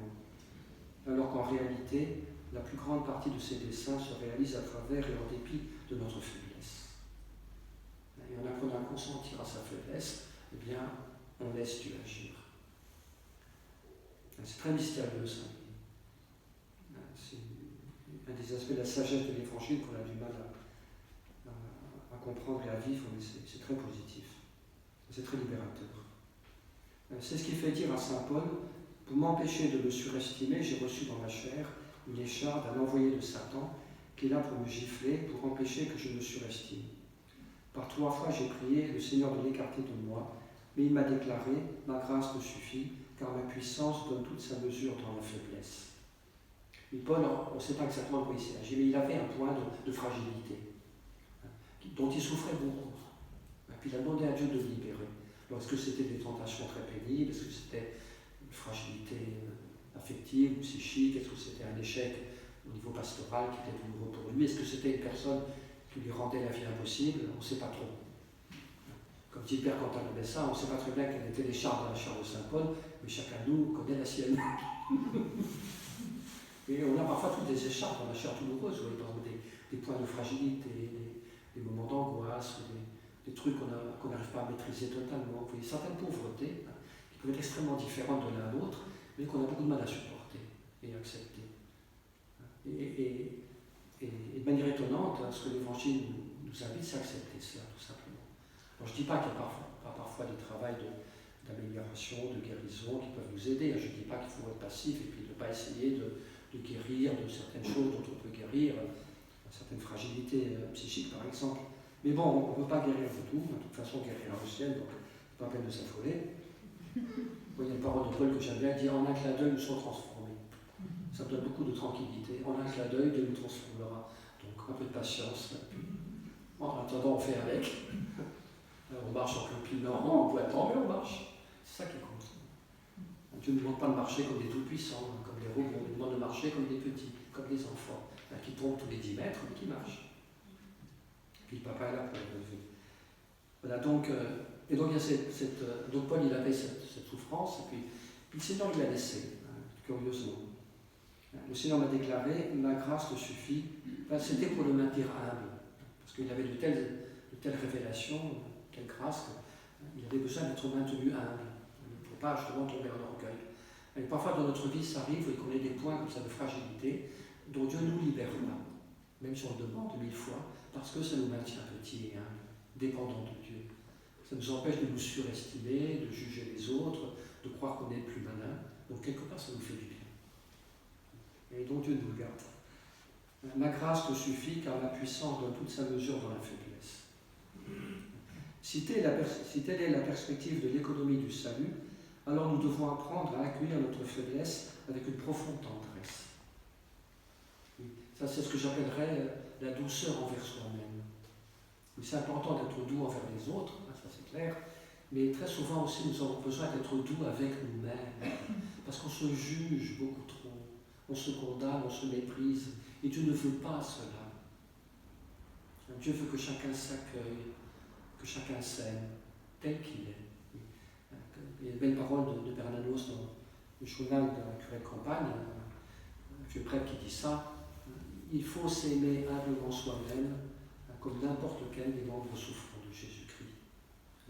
alors qu'en réalité, la plus grande partie de ses desseins se réalise à travers et en dépit de notre faiblesse. Et en apprenant à consentir à sa faiblesse, eh bien, on laisse Dieu agir. C'est très mystérieux, ça. C'est un des aspects de la sagesse de l'Évangile qu'on a du mal à comprendre et à vivre, mais c'est très positif. C'est très libérateur. C'est ce qui fait dire à saint Paul, pour m'empêcher de me surestimer, j'ai reçu dans ma chair une écharpe d'un envoyé de Satan qui est là pour me gifler, pour empêcher que je me surestime. Par 3 fois j'ai prié le Seigneur de l'écarter de moi, mais il m'a déclaré, ma grâce te suffit, car ma puissance donne toute sa mesure dans la faiblesse. Et Paul, on ne sait pas exactement de quoi il s'agit, mais il avait un point de fragilité, dont il souffrait beaucoup. Et puis il a demandé à Dieu de le libérer. Alors, est-ce que c'était des tentations très pénibles? Est-ce que c'était une fragilité affective ou psychique? Est-ce que c'était un échec au niveau pastoral qui était douloureux pour lui? Est-ce que c'était une personne qui lui rendait la vie impossible? On ne sait pas trop. Comme dit Père Cantalabessa, ça, on ne sait pas très bien quelle était l'écharpe dans la chair de Saint Paul, mais chacun de nous connaît la sienne. Et on a parfois toutes des écharpes dans la chair douloureuse, vous voyez, par exemple des points de fragilité, des moments d'angoisse, des trucs qu'on n'arrive pas à maîtriser totalement. Vous voyez, certaines pauvretés qui peuvent être extrêmement différentes de l'un à l'autre, mais qu'on a beaucoup de mal à supporter et à accepter. Et de manière étonnante, ce que l'Évangile nous invite, c'est à accepter cela, tout simplement. Alors, je ne dis pas qu'il n'y a pas parfois des travaux d'amélioration, de guérison qui peuvent nous aider. Je ne dis pas qu'il faut être passif et puis de ne pas essayer de guérir de certaines choses dont on peut guérir, certaines fragilités psychiques par exemple. Mais bon, on ne peut pas guérir de tout. De toute façon, guérir le ciel, donc pas la peine de s'affoler. Il y a une parole de Paul que j'aime bien, dire en un clin d'œil nous sommes transformés. Ça me donne beaucoup de tranquillité. En un clin d'œil, Dieu nous transformera. Donc un peu de patience. En attendant, on fait avec. On marche en clopinant, en boitant, mais on marche. C'est ça qui compte. Dieu ne nous demande pas de marcher comme des tout-puissants, comme des robots. Il nous demande de marcher comme des petits, comme des enfants, qui tombent tous les 10 mètres, mais qui marchent. Et puis le papa est là pour les relever. Voilà, donc, et donc, il y a donc Paul, il avait cette souffrance, et puis le Seigneur lui a laissé, curieusement. Le Seigneur m'a déclaré, ma grâce te suffit. Enfin, c'était pour le maintenir humble, parce qu'il avait de telles révélations, telle grâce, qu'il avait besoin d'être maintenu humble, pour ne pas justement tomber en orgueil. Et parfois dans notre vie, ça arrive et qu'on ait des points comme ça de fragilité dont Dieu ne nous libère pas, même si on le demande 1000 fois, parce que ça nous maintient petits et humbles, dépendants de Dieu. Ça nous empêche de nous surestimer, de juger les autres, de croire qu'on est le plus malin. Donc quelque part, ça nous fait du bien. Et donc Dieu nous garde. Ma grâce te suffit, car ma puissance donne toute sa mesure dans la faiblesse. Si telle est la perspective de l'économie du salut, alors nous devons apprendre à accueillir notre faiblesse avec une profonde tendresse. Ça, c'est ce que j'appellerais la douceur envers soi-même. C'est important d'être doux envers les autres, ça c'est clair, mais très souvent aussi nous avons besoin d'être doux avec nous-mêmes, parce qu'on se juge beaucoup trop, on se condamne, on se méprise, et Dieu ne veut pas cela. Dieu veut que chacun s'accueille, que chacun s'aime, tel qu'il est. Il y a une belle parole de Bernanos dans le journal d'un curé de campagne, un vieux prêtre qui dit ça, il faut s'aimer humblement soi-même, comme n'importe lequel des membres souffrants de Jésus-Christ.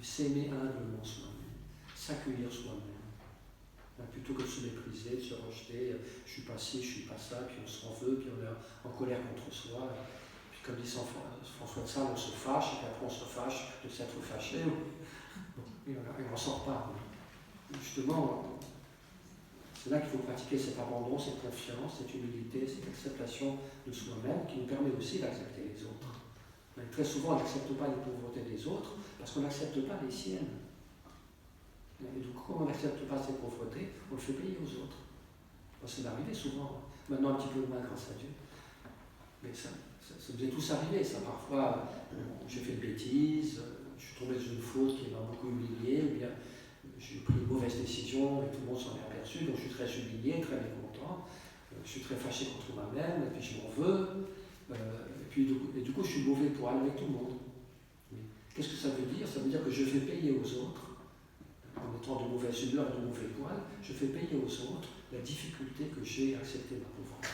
S'aimer humblement soi-même, s'accueillir soi-même, plutôt que de se mépriser, de se rejeter, je suis pas ci, je suis pas ça, puis on s'en veut, puis on est en colère contre soi. Puis comme dit François de Sales, on se fâche, et puis après on se fâche de s'être fâché, et on n'en sort pas. Justement, c'est là qu'il faut pratiquer cet abandon, cette confiance, cette humilité, cette acceptation de soi-même qui nous permet aussi d'accepter les autres. Mais très souvent, on n'accepte pas les pauvretés des autres parce qu'on n'accepte pas les siennes. Et donc, comme on n'accepte pas ces pauvretés, on le fait payer aux autres. Ça m'est arrivé souvent, maintenant un petit peu moins grâce à Dieu. Mais ça nous est tous arrivé, ça. Parfois, j'ai fait une bêtise, je suis tombé dans une faute qui m'a beaucoup humilié, ou bien j'ai pris une mauvaise décision et tout le monde s'en est aperçu, donc je suis très humilié, très mécontent, je suis très fâché contre moi-même, et puis je m'en veux, et du coup je suis mauvais poil avec tout le monde. Qu'est-ce que ça veut dire? Ça veut dire que je fais payer aux autres, en étant de mauvaise humeur et de mauvais poil, je fais payer aux autres la difficulté que j'ai à accepter ma pauvreté.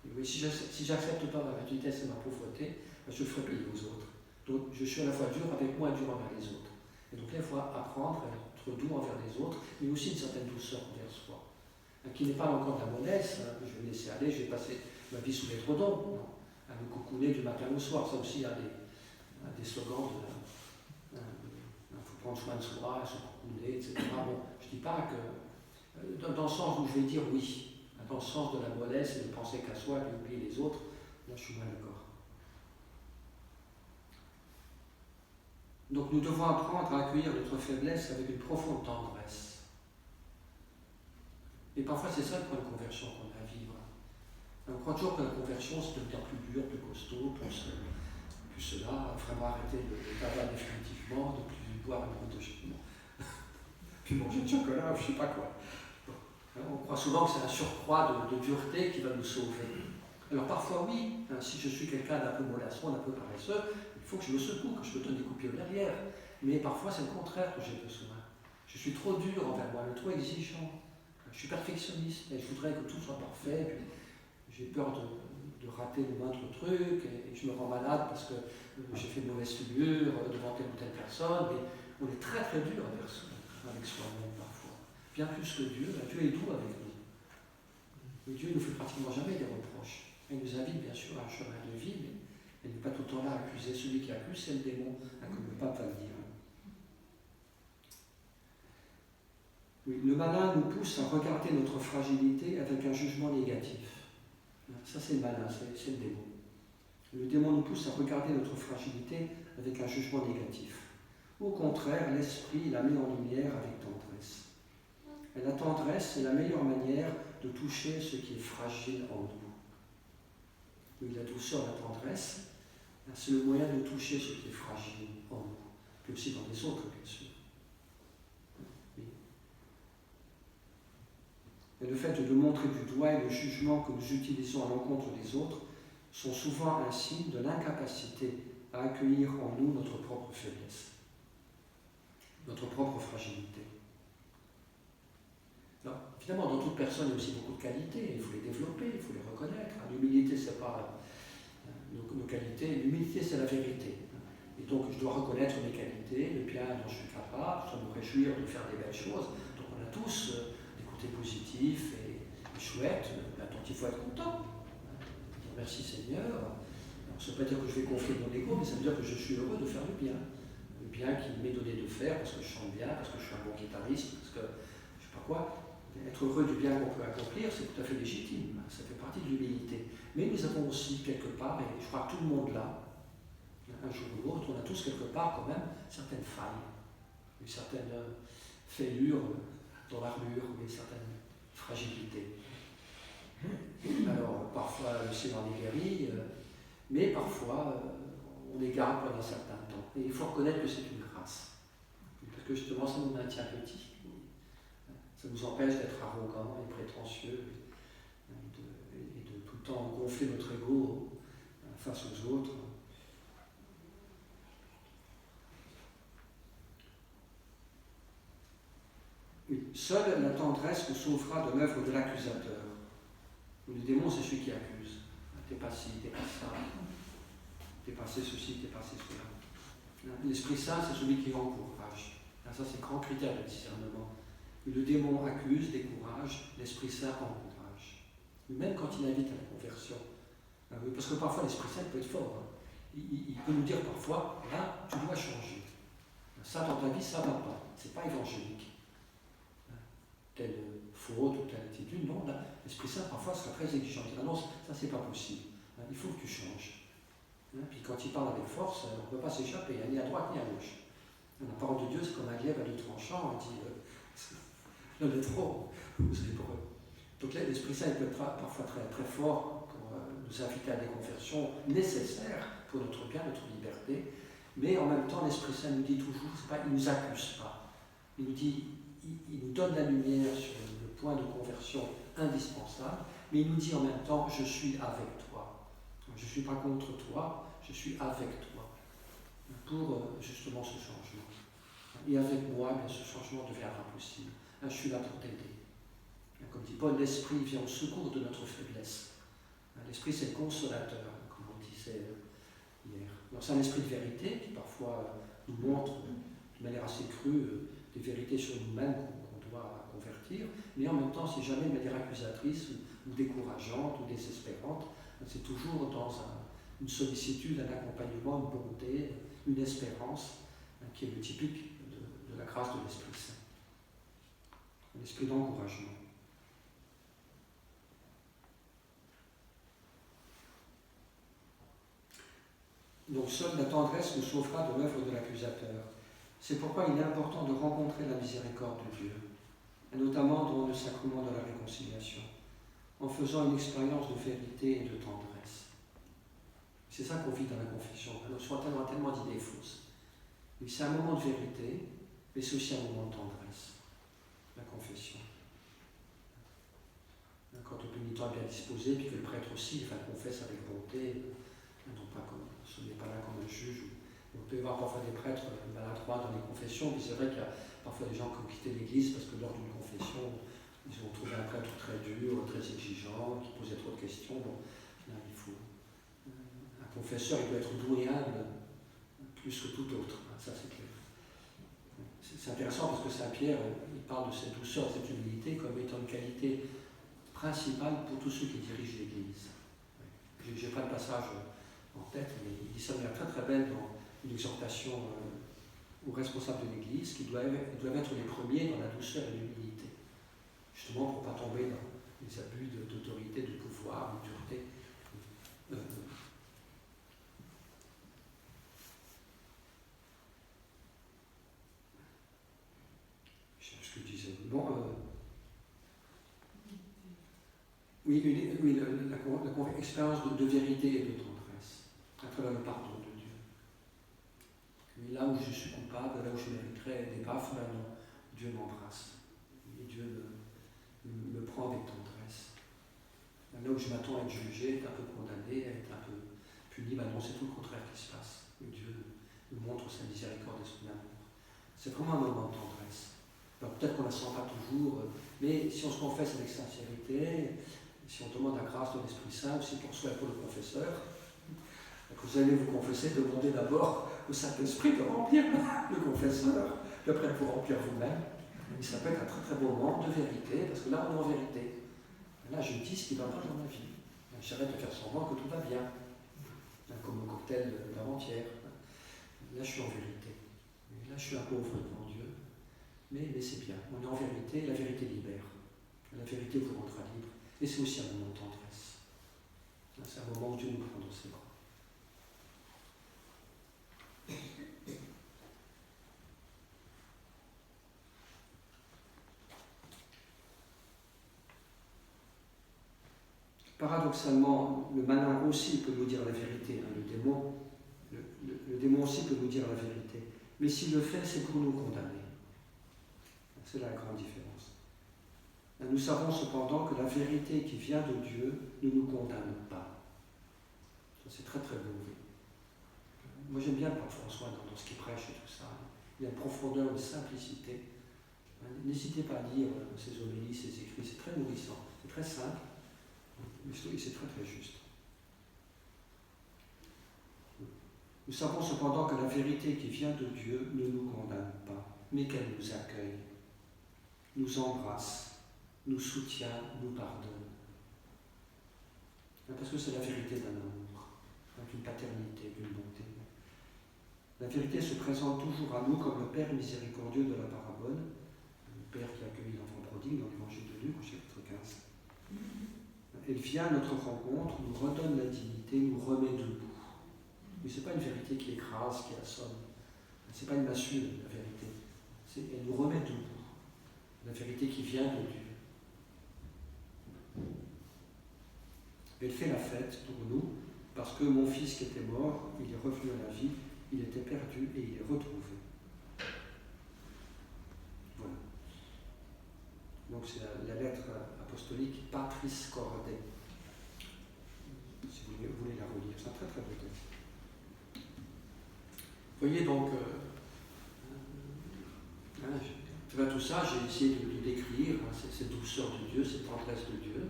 Oui, si j'accepte pas ma petitesse et ma pauvreté, je le ferai payer aux autres. Donc je suis à la fois dur avec moi et dur envers les autres. Et donc là, il faut apprendre à être doux envers les autres, mais aussi une certaine douceur envers soi. Qui n'est pas encore de la mollesse, je vais me laisser aller, je vais passer ma vie sous l'étredon, à me coucouner du matin au soir. Ça aussi, il y a des slogans il faut prendre soin de soi, se coucouner, etc. Bon, je ne dis pas que, dans le sens où je vais dire oui, dans le sens de la mollesse et de penser qu'à soi et d'oublier les autres, là je suis moins d'accord. Donc nous devons apprendre à accueillir notre faiblesse avec une profonde tendresse. Et parfois c'est ça le point de conversion qu'on a à vivre. On croit toujours que la conversion c'est de devenir plus dur, plus costaud, plus cela, vraiment arrêter le tabac définitivement, de plus boire une ronde de puis manger de chocolat ou je ne sais pas quoi. On croit souvent que c'est un surcroît de dureté qui va nous sauver. Alors parfois oui, si je suis quelqu'un d'un peu mollasson, d'un peu paresseux, il faut que je me secoue, que je me donne des coups de pied derrière. Mais parfois c'est le contraire que j'ai besoin. Je suis trop dur envers moi, trop exigeant. Je suis perfectionniste et je voudrais que tout soit parfait. Puis j'ai peur de rater le moindre truc et je me rends malade parce que j'ai fait une mauvaise figure devant telle ou telle personne. Mais on est très très dur avec soi-même parfois. Bien plus que Dieu. Dieu est doux avec nous. Mais Dieu ne nous fait pratiquement jamais des reproches. Il nous invite bien sûr à un chemin de vie, mais il n'est pas tout le temps là à accuser. Celui qui accuse, c'est le démon, comme le pape va le dire. Oui, le malin nous pousse à regarder notre fragilité avec un jugement négatif. Ça c'est le malin, c'est le démon. Le démon nous pousse à regarder notre fragilité avec un jugement négatif. Au contraire, l'esprit la met en lumière avec tendresse. Et la tendresse, c'est la meilleure manière de toucher ce qui est fragile en nous. Oui, la douceur, la tendresse, c'est le moyen de toucher ce qui est fragile en nous, puis aussi dans les autres, bien sûr. Oui. Et le fait de montrer du doigt et le jugement que nous utilisons à l'encontre des autres sont souvent un signe de l'incapacité à accueillir en nous notre propre faiblesse, notre propre fragilité. Alors, évidemment, dans toute personne, il y a aussi beaucoup de qualités, il faut les développer, il faut les reconnaître. L'humilité, ce n'est pas nos qualités, l'humilité, c'est la vérité. Et donc, je dois reconnaître mes qualités, le bien dont je suis capable, je dois me réjouir de faire des belles choses. Donc, on a tous des côtés positifs et chouettes, dont il faut être content. Dire merci Seigneur. Alors, ça ne veut pas dire que je vais gonfler mon ego, mais ça veut dire que je suis heureux de faire le bien. Le bien qu'il m'est donné de faire, parce que je chante bien, parce que je suis un bon guitariste, parce que je ne sais pas quoi. Être heureux du bien qu'on peut accomplir, c'est tout à fait légitime, ça fait partie de l'humilité. Mais nous avons aussi quelque part, et je crois que tout le monde là, un jour ou l'autre, on a tous quelque part quand même certaines failles, une certaine fêlure dans l'armure, une certaine fragilité. Alors parfois le Seigneur en est guéri, mais parfois on les garde pendant un certain temps. Et il faut reconnaître que c'est une grâce, parce que justement ça nous maintient petits. Ça nous empêche d'être arrogants et prétentieux et de tout le temps gonfler notre ego face aux autres. Oui. Seule la tendresse nous sauvera de l'œuvre de l'accusateur. Le démon, c'est celui qui accuse. T'es pas ci, t'es pas ça, t'es passé ceci, t'es passé cela. L'Esprit Saint, c'est celui qui encourage. Ça, c'est le grand critère de discernement. Le démon accuse, décourage, l'Esprit Saint encourage. Même quand il invite à la conversion. Parce que parfois l'Esprit Saint peut être fort. Il peut nous dire parfois, là, tu dois changer. Ça dans ta vie, ça ne va pas. C'est pas évangélique. Telle faute ou telle attitude, non. L'Esprit Saint parfois sera très exigeant. Il dit, non, ça c'est pas possible. Il faut que tu changes. Puis quand il parle avec force, on ne peut pas s'échapper, ni à droite ni à gauche. La parole de Dieu, c'est comme un glaive à deux tranchants, il dit l'un est trop, vous êtes hébreux. Donc là, l'Esprit Saint peut être parfois très, très fort pour nous inviter à des conversions nécessaires pour notre bien, notre liberté, mais en même temps, l'Esprit Saint nous dit toujours, il ne nous accuse pas. Il nous dit, il nous donne la lumière sur le point de conversion indispensable, mais il nous dit en même temps, je suis avec toi. Je ne suis pas contre toi, je suis avec toi. Pour justement ce changement. Et avec moi, bien, ce changement deviendra possible. Je suis là pour t'aider. Comme dit Paul, l'Esprit vient au secours de notre faiblesse. L'Esprit, c'est le consolateur, comme on disait hier. C'est un esprit de vérité qui parfois nous montre de manière assez crue des vérités sur nous-mêmes qu'on doit convertir, mais en même temps, c'est jamais de manière accusatrice ou décourageante ou désespérante. C'est toujours dans une sollicitude, un accompagnement, une bonté, une espérance, qui est le typique de la grâce de l'Esprit Saint. Un esprit d'encouragement. Donc seule la tendresse nous sauvera de l'œuvre de l'accusateur. C'est pourquoi il est important de rencontrer la miséricorde de Dieu, et notamment dans le sacrement de la réconciliation, en faisant une expérience de vérité et de tendresse. C'est ça qu'on vit dans la confession. Alors, on a tellement d'idées fausses. Mais c'est un moment de vérité, mais c'est aussi un moment de tendresse, la confession. Quand le pénitent est bien disposé, puis que le prêtre aussi confesse avec bonté, non pas comme, ce n'est pas là comme un juge. On peut y avoir parfois des prêtres maladroits dans les confessions, mais c'est vrai qu'il y a parfois des gens qui ont quitté l'Église parce que lors d'une confession, ils ont trouvé un prêtre très dur, très exigeant, qui posait trop de questions. Bon, là, il faut... Un confesseur, il doit être doux et humble, plus que tout autre. Ça, c'est clair. C'est intéressant parce que Saint Pierre, il parle de cette douceur, de cette humilité comme étant une qualité principale pour tous ceux qui dirigent l'Église. Je n'ai pas le passage en tête, mais il dit ça de manière très très belle dans une exhortation aux responsables de l'Église, qui doivent être les premiers dans la douceur et l'humilité, justement pour ne pas tomber dans les abus d'autorité, de pouvoir, de dureté. Je ne sais plus ce que je disais. Bon, l'expérience de vérité et de tendresse, à travers le pardon de Dieu. Mais là où je suis coupable, là où je mériterais des baffes, là non, Dieu m'embrasse. Et Dieu me prend avec tendresse. Là où je m'attends à être jugé, être un peu condamné, à être un peu puni, non, c'est tout le contraire qui se passe. Et Dieu nous montre sa miséricorde et son amour. C'est vraiment un moment de tendresse. Alors peut-être qu'on ne la sent pas toujours, mais si on se confesse avec sincérité, si on demande la grâce de l'Esprit Saint, aussi pour soi et pour le confesseur, que vous allez vous confesser, demandez d'abord au Saint-Esprit de remplir le confesseur, puis après de vous remplir vous-même. Et ça peut être un très très beau moment de vérité, parce que là on est en vérité. Là je dis ce qui ne va pas dans ma vie. J'arrête de faire semblant que tout va bien, comme au cocktail d'avant-hier. Là je suis en vérité. Et là je suis un pauvre devant Dieu. Mais c'est bien, on est en vérité, la vérité libère. La vérité vous rendra libre. Et c'est aussi un moment de tendresse. C'est un moment où Dieu nous prend dans ses bras. Paradoxalement, le malin aussi peut nous dire la vérité, le démon aussi peut nous dire la vérité. Mais s'il le fait, c'est pour nous condamner. C'est la grande différence. Nous savons cependant que la vérité qui vient de Dieu ne nous condamne pas. Ça, c'est très très beau. Moi j'aime bien le pape François dans ce qu'il prêche et tout ça. Il y a une profondeur, une simplicité. N'hésitez pas à lire ses homélies, ses écrits, c'est très nourrissant, c'est très simple, mais c'est très très juste. Nous savons cependant que la vérité qui vient de Dieu ne nous condamne pas, mais qu'elle nous accueille, nous embrasse, nous soutient, nous pardonne. Parce que c'est la vérité d'un amour, d'une paternité, d'une bonté. La vérité se présente toujours à nous comme le Père miséricordieux de la parabole, le Père qui accueille l'enfant prodigue dans l'évangile de Luc, au chapitre 15. Elle vient à notre rencontre, nous redonne la dignité, nous remet debout. Mais ce n'est pas une vérité qui écrase, qui assomme. Ce n'est pas une massue, la vérité. Elle nous remet debout. La vérité qui vient de Dieu. Elle fait la fête pour nous, parce que mon fils qui était mort, il est revenu à la vie, il était perdu et il est retrouvé. Voilà. Donc c'est la lettre apostolique Patris Corde. Si vous voulez la relire, c'est un très très beau texte. Vous voyez donc, tout ça, j'ai essayé de décrire cette douceur de Dieu, cette tendresse de Dieu.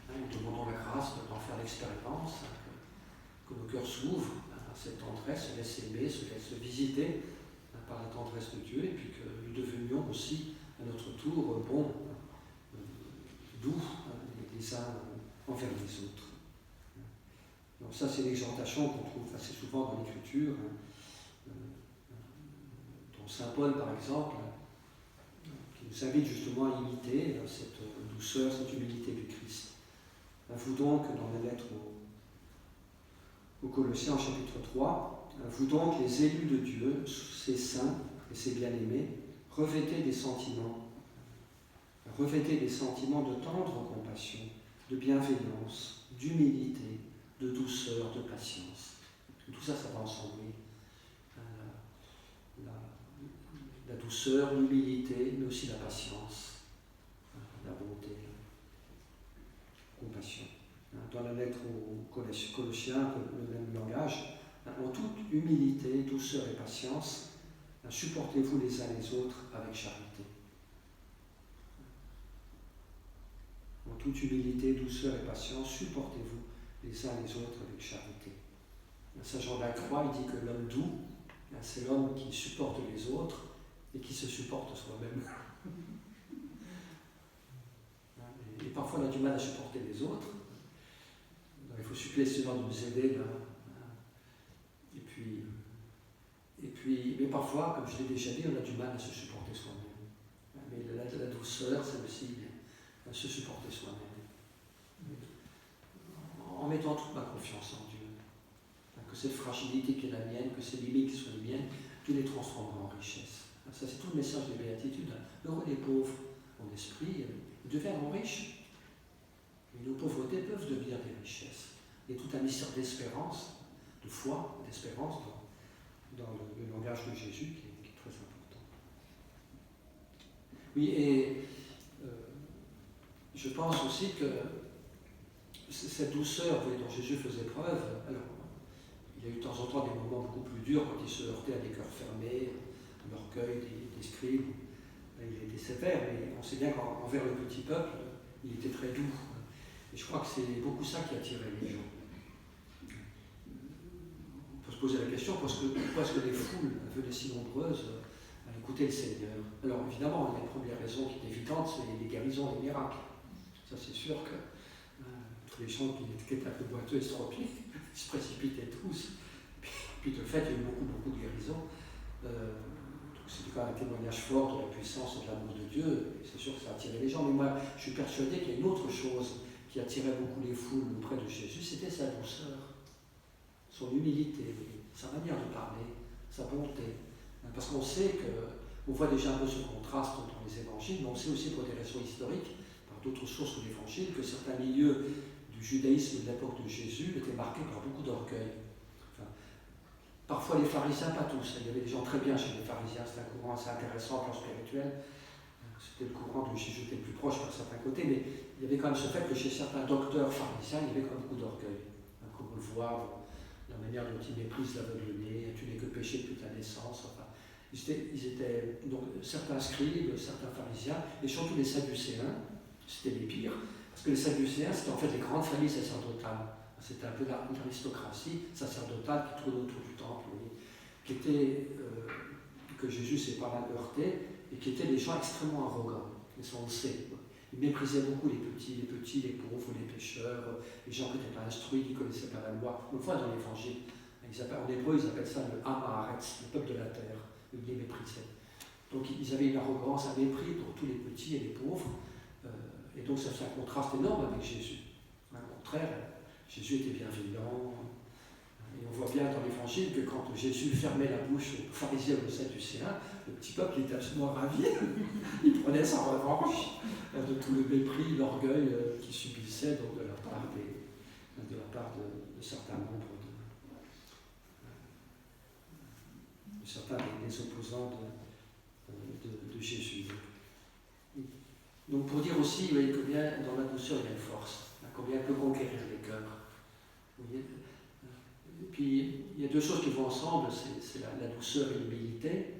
Nous demandons la grâce d'en faire l'expérience, que nos cœurs s'ouvrent à cette tendresse, se laissent aimer, se laissent visiter par la tendresse de Dieu, et puis que nous devenions aussi, à notre tour, bons, doux les uns envers les autres. Donc ça, c'est l'exhortation qu'on trouve assez souvent dans l'Écriture, dont saint Paul, par exemple, qui nous invite justement à imiter cette douceur, cette humilité du Christ. Vous donc, dans la lettre aux Colossiens, chapitre 3, vous donc, les élus de Dieu, ses saints et ses bien-aimés, revêtez des sentiments de tendre compassion, de bienveillance, d'humilité, de douceur, de patience. Tout ça, ça va ensemble. La douceur, l'humilité, mais aussi la patience, la bonté, la compassion. Dans la lettre aux Colossiens, le même langage, en toute humilité, douceur et patience, supportez-vous les uns les autres avec charité. En toute humilité, douceur et patience, supportez-vous les uns les autres avec charité. Saint Jean de la Croix, il dit que l'homme doux, c'est l'homme qui supporte les autres et qui se supporte soi-même. Et parfois, on a du mal à supporter les autres. Donc, il faut supplier le Seigneur de nous aider là. Mais parfois, comme je l'ai déjà dit, on a du mal à se supporter soi-même. Mais la douceur, c'est aussi se supporter soi-même. En mettant toute ma confiance en Dieu. Que cette fragilité qui est la mienne, que ces limites qui sont les miennes, Dieu les transformera en richesse. Ça, c'est tout le message des béatitudes. Heureux les pauvres en esprit, ils deviendront riches. Et nos pauvretés peuvent devenir des richesses. Il y a tout un mystère d'espérance, de foi, d'espérance dans le langage de Jésus qui est très important. Oui, et je pense aussi que cette douceur dont Jésus faisait preuve, alors il y a eu de temps en temps des moments beaucoup plus durs quand il se heurtait à des cœurs fermés, l'orgueil des scribes. Il était sévère, mais on sait bien qu'envers le petit peuple, il était très doux. Et je crois que c'est beaucoup ça qui attirait les gens. On peut se poser la question, pourquoi est-ce que les foules venaient si nombreuses à écouter le Seigneur? Alors évidemment, la première raison qui est évidente, c'est les guérisons, les miracles. Ça, c'est sûr que tous les gens qui étaient un peu boiteux et stropiques se précipitaient tous. Puis de fait, il y a eu beaucoup de guérisons. Donc c'était quand même un témoignage fort de la puissance et de l'amour de Dieu. Et c'est sûr que ça attirait les gens. Mais moi, je suis persuadé qu'il y a une autre chose qui attirait beaucoup les foules auprès de Jésus, c'était sa douceur, son humilité, sa manière de parler, sa bonté. Parce qu'on sait on voit déjà un peu ce contraste dans les évangiles, mais on sait aussi pour des raisons historiques, par d'autres sources que l'évangile, que certains milieux du judaïsme de l'époque de Jésus étaient marqués par beaucoup d'orgueil. Parfois les pharisiens, pas tous. Il y avait des gens très bien chez les pharisiens, c'était un courant assez intéressant, plan spirituel. C'était le courant de Jésus était le plus proche par certains côtés, mais il y avait quand même ce fait que chez certains docteurs pharisiens, il y avait quand même beaucoup d'orgueil. Comme on le voit, la manière dont ils méprisent l'aveugle-né, tu n'es que péché depuis ta naissance. Enfin, ils étaient donc certains scribes, certains pharisiens, et surtout les sadducéens, c'était les pires, parce que les sadducéens, c'était en fait les grandes familles sacerdotales. C'était un peu l'aristocratie sacerdotale qui tournait autour du temple, qui était, que Jésus s'est pas mal heurté, et qui étaient des gens extrêmement arrogants. Et ça, on le sait. Ils méprisaient beaucoup les petits, les pauvres, les pécheurs, les gens qui n'étaient pas instruits, qui ne connaissaient pas la loi. On le voit dans l'Évangile. En hébreu, ils appellent ça le Am Haaretz, le peuple de la terre. Ils les méprisaient. Donc, ils avaient une arrogance, un mépris pour tous les petits et les pauvres. Et donc, ça fait un contraste énorme avec Jésus. Au contraire, Jésus était bienveillant, Et on voit bien dans l'Évangile que quand Jésus fermait la bouche aux pharisiens et aux sadducéens, le petit peuple était absolument ravi. Il prenait sa revanche de tout le mépris, l'orgueil qu'il subissait donc, de la part de certains membres, de certains des opposants de Jésus. Donc pour dire aussi, vous voyez, combien dans la douceur il y a une force, combien elle peut conquérir les cœurs. Vous voyez. Et puis il y a deux choses qui vont ensemble, c'est la douceur et l'humilité.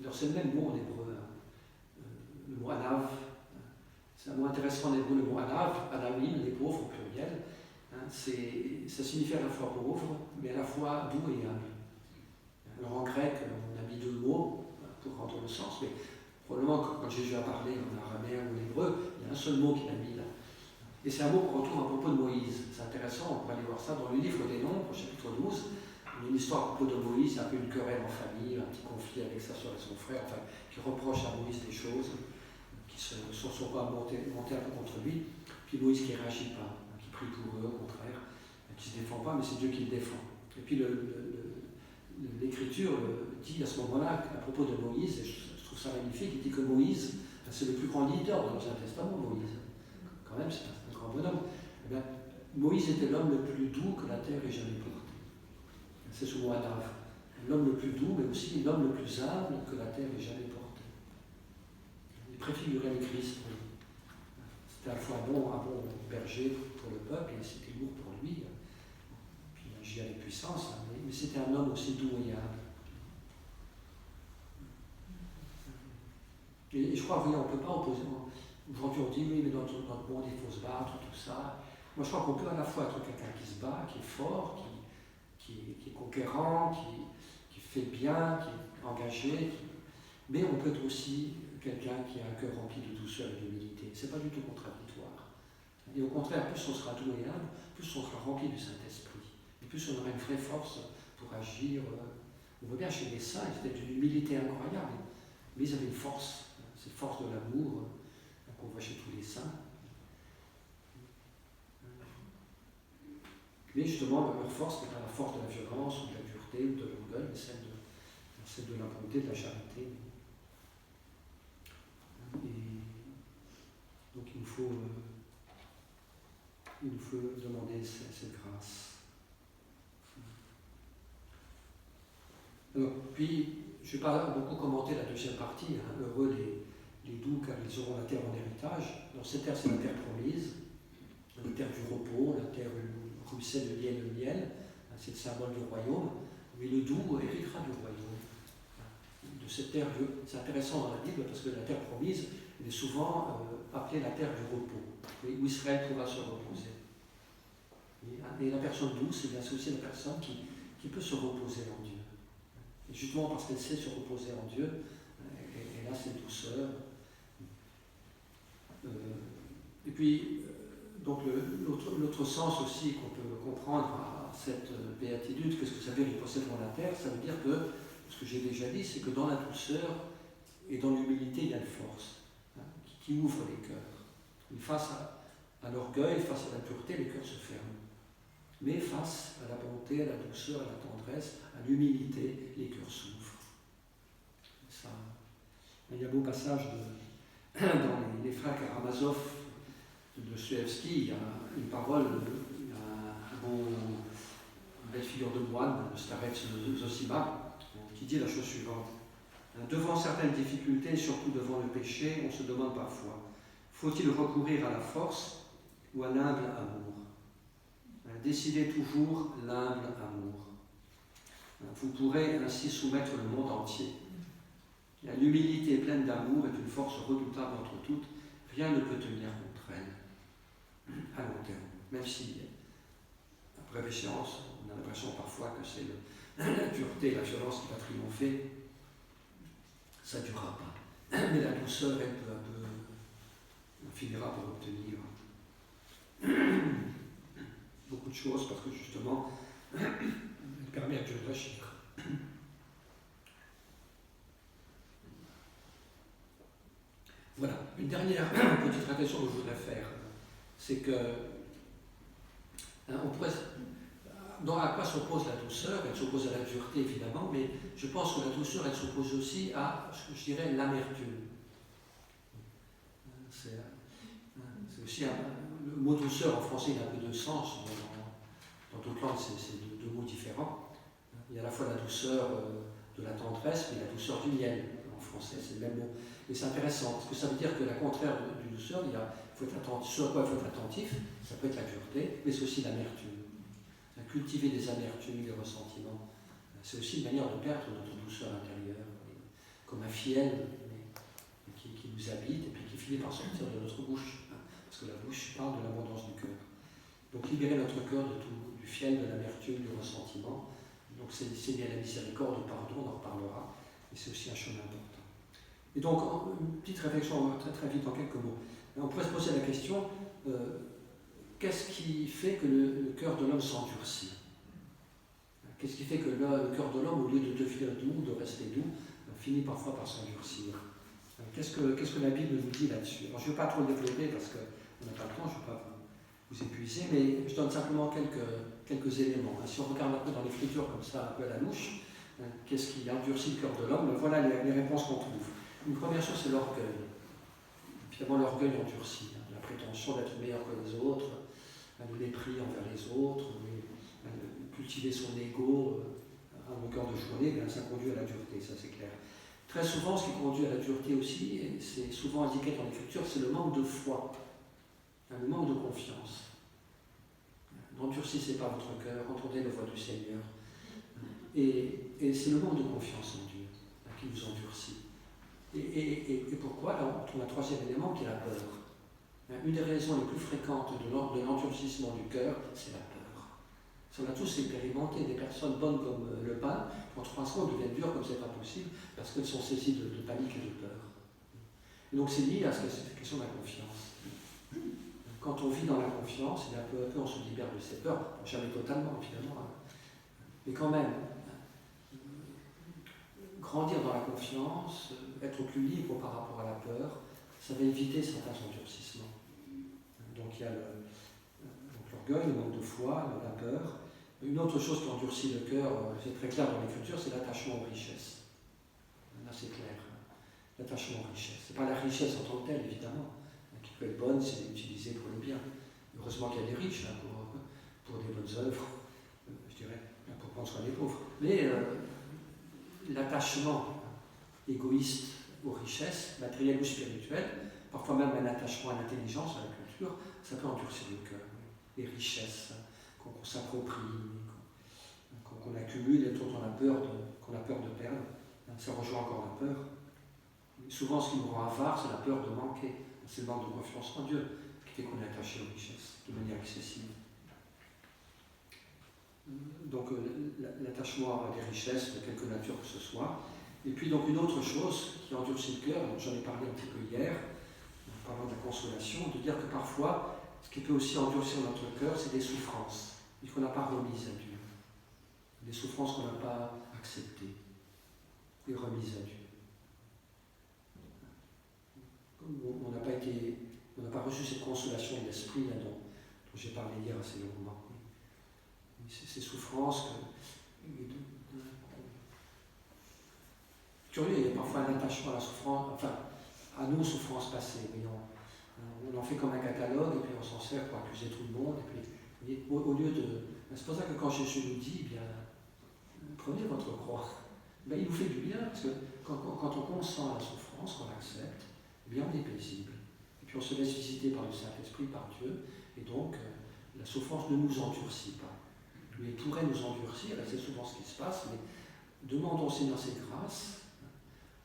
Alors c'est le même mot en hébreu, le mot anav. C'est un mot intéressant en hébreu, le mot anav, anavim, les pauvres au pluriel. Ça signifie à la fois pauvre, mais à la fois doux et humble. Alors en grec, on a mis deux mots pour rendre le sens, mais probablement quand Jésus a parlé en araméen ou en hébreu, il y a un seul mot qu'il a mis là. Et c'est un mot qu'on retrouve à propos de Moïse. C'est intéressant, on pourrait aller voir ça dans le livre des Nombres, au chapitre 12. Il y a une histoire à propos de Moïse, un peu une querelle en famille, un petit conflit avec sa soeur et son frère, enfin, qui reproche à Moïse des choses, qui sont pas montés un peu contre lui. Puis Moïse qui ne réagit pas, qui prie pour eux, au contraire, qui ne se défend pas, mais c'est Dieu qui le défend. Et puis l'Écriture dit à ce moment-là, à propos de Moïse, et je trouve ça magnifique, il dit que Moïse, c'est le plus grand leader de l'Ancien Testament, Moïse. Quand même, c'est un grand bonhomme. Eh bien, Moïse était l'homme le plus doux que la terre ait jamais porté. C'est ce mot anav. L'homme le plus doux, mais aussi l'homme le plus humble que la terre ait jamais porté. Il préfigurait le Christ. C'était à la fois un bon berger pour le peuple, et c'était lourd pour lui. Puis il agit avec puissance, mais c'était un homme aussi doux et humble. Et je crois, vous voyez, on ne peut pas opposer. Aujourd'hui, on dit, oui, mais dans notre monde, il faut se battre, tout ça. Moi, je crois qu'on peut à la fois être quelqu'un qui se bat, qui est fort, qui est conquérant, qui fait bien, qui est engagé, mais on peut être aussi quelqu'un qui a un cœur rempli de douceur et d'humilité. Ce n'est pas du tout contradictoire. Et au contraire, plus on sera doux et humble, plus on sera rempli du Saint-Esprit. Et plus on aura une vraie force pour agir. On voit bien chez les saints, ils étaient d'une humilité incroyable, mais ils avaient une force, cette force de l'amour qu'on voit chez tous les saints. Mais justement, leur force n'est pas la force de la violence, ou de la dureté, ou de l'orgueil, mais celle de la bonté, de la charité. Et donc il nous faut demander cette grâce. Alors, puis, je ne vais pas beaucoup commenter la deuxième partie. Heureux les doux, car ils auront la terre en héritage. Dans cette terre, c'est la terre promise, la terre du repos, la terre où ruisselle le miel, c'est le symbole du royaume. Mais le doux héritera du royaume. De cette terre, c'est intéressant dans la Bible parce que la terre promise, elle est souvent appelée la terre du repos, où Israël pourra se reposer. Et la personne douce, c'est aussi la personne qui peut se reposer en Dieu. Et justement parce qu'elle sait se reposer en Dieu, elle a cette douceur. Et puis, donc l'autre sens aussi qu'on peut comprendre à cette béatitude, qu'est-ce que ça veut dire, ils posséderont la terre, ça veut dire que, ce que j'ai déjà dit, c'est que dans la douceur et dans l'humilité, il y a une force qui ouvre les cœurs. Et face à l'orgueil, face à l'impureté, les cœurs se ferment. Mais face à la bonté, à la douceur, à la tendresse, à l'humilité, les cœurs s'ouvrent. Ça, il y a un beau passage dans les frères Karamazov de Dostoïevski, il y a une parole, il y a une belle figure de moine, de Starets Zosima, qui dit la chose suivante. Devant certaines difficultés, surtout devant le péché, on se demande parfois, faut-il recourir à la force ou à l'humble amour? Décidez toujours l'humble amour. Vous pourrez ainsi soumettre le monde entier. L'humilité pleine d'amour est une force redoutable entre toutes. Rien ne peut tenir contre elle à long terme. Même si, après l'échéance, on a l'impression parfois que c'est la dureté, la violence qui va triompher. Ça ne durera pas. Mais la douceur, elle, peu à peu, on finira par obtenir beaucoup de choses parce que justement, elle permet à Dieu d'agir. Voilà, une dernière petite réflexion que je voudrais faire, c'est que on pourrait, à quoi s'oppose la douceur? Elle s'oppose à la dureté, évidemment, mais je pense que la douceur, elle s'oppose aussi à, je dirais, l'amertume. C'est aussi le mot douceur en français, il a un peu de sens. Dans d'autres langues, c'est deux mots différents. Il y a à la fois la douceur de la tendresse, mais la douceur du miel. En français, c'est le même mot. Et c'est intéressant, parce que ça veut dire que la contraire du douceur, faut être attentif, sur quoi il faut être attentif, ça peut être la dureté, mais c'est aussi l'amertume. Cultiver des amertumes, des ressentiments, c'est aussi une manière de perdre notre douceur intérieure, comme un fiel qui nous habite et puis qui finit par sortir de notre bouche, parce que la bouche parle de l'abondance du cœur. Donc libérer notre cœur du fiel, de l'amertume, du ressentiment. Donc c'est bien la miséricorde, le pardon, on en reparlera, et c'est aussi un chemin important. Et donc, une petite réflexion très très vite en quelques mots. On pourrait se poser la question, qu'est-ce qui fait que le cœur de l'homme s'endurcit? Qu'est-ce qui fait que le cœur de l'homme, au lieu de devenir doux, de rester doux, finit parfois par s'endurcir? Qu'est-ce que la Bible nous dit là-dessus? Alors, je ne vais pas trop le développer parce qu'on n'a pas le temps, je ne vais pas vous épuiser, mais je donne simplement quelques éléments. Si on regarde un peu dans l'Écriture comme ça, un peu à la louche, qu'est-ce qui endurcit le cœur de l'homme? Voilà les réponses qu'on trouve. Une première chose, c'est l'orgueil. Finalement, l'orgueil endurcit. La prétention d'être meilleur que les autres, le mépris envers les autres, cultiver son ego à longueur de journée, ça conduit à la dureté, ça c'est clair. Très souvent, ce qui conduit à la dureté aussi, et c'est souvent indiqué dans l'Écriture, c'est le manque de foi, le manque de confiance. N'endurcissez pas votre cœur, entendez la voix du Seigneur. Et c'est le manque de confiance en Dieu qui nous endurcit. Et pourquoi? Là, on trouve un troisième élément qui est la peur. Une des raisons les plus fréquentes de l'endurcissement du cœur, c'est la peur. On a tous expérimenté des personnes bonnes comme le pain, en 3 ans deviennent dures comme c'est pas possible, parce qu'elles sont saisies de panique et de peur. Et donc c'est lié à cette question de la confiance. Quand on vit dans la confiance, et peu à peu on se libère de ces peurs, jamais totalement finalement, mais quand même, grandir dans la confiance, être plus libre par rapport à la peur, ça va éviter certains endurcissements. Donc il y a l'orgueil, le manque de foi, la peur. Une autre chose qui endurcit le cœur, c'est très clair dans l'Écriture, c'est l'attachement aux richesses. Là c'est clair, l'attachement aux richesses. Ce n'est pas la richesse en tant que telle, évidemment, qui peut être bonne, c'est utilisée pour le bien. Heureusement qu'il y a des riches pour des bonnes œuvres, je dirais, pour prendre soin des pauvres. Mais l'attachement égoïste aux richesses, matérielles ou spirituelles, parfois même un attachement à l'intelligence, à la culture, ça peut endurcir le cœur. Les richesses qu'on s'approprie, qu'on accumule et dont on a peur de perdre, ça rejoint encore la peur. Et souvent, ce qui nous rend avare, c'est la peur de manquer. C'est le manque de confiance en Dieu qui fait qu'on est attaché aux richesses de manière excessive. Donc l'attachement à des richesses de quelque nature que ce soit. Et puis donc une autre chose qui endurcit le cœur, j'en ai parlé un petit peu hier, en parlant de la consolation, de dire que parfois, ce qui peut aussi endurcir notre cœur, c'est des souffrances qu'on n'a pas remises à Dieu. Des souffrances qu'on n'a pas acceptées et remises à Dieu. On n'a pas reçu cette consolation de l'esprit dont j'ai parlé hier assez longuement. Ces souffrances curieux, il y a parfois un attachement à la souffrance, enfin à nos souffrances passées. On en fait comme un catalogue et puis on s'en sert pour accuser tout le monde. Et puis, au lieu de. C'est pour ça que quand Jésus nous dit, bien, prenez votre croix, il nous fait du bien, parce que quand on consent la souffrance, qu'on l'accepte, bien on est paisible. Et puis on se laisse visiter par le Saint-Esprit, par Dieu, et donc la souffrance ne nous endurcit pas. Mais pourrait nous endurcir, et c'est souvent ce qui se passe, mais demandons au Seigneur ses grâces,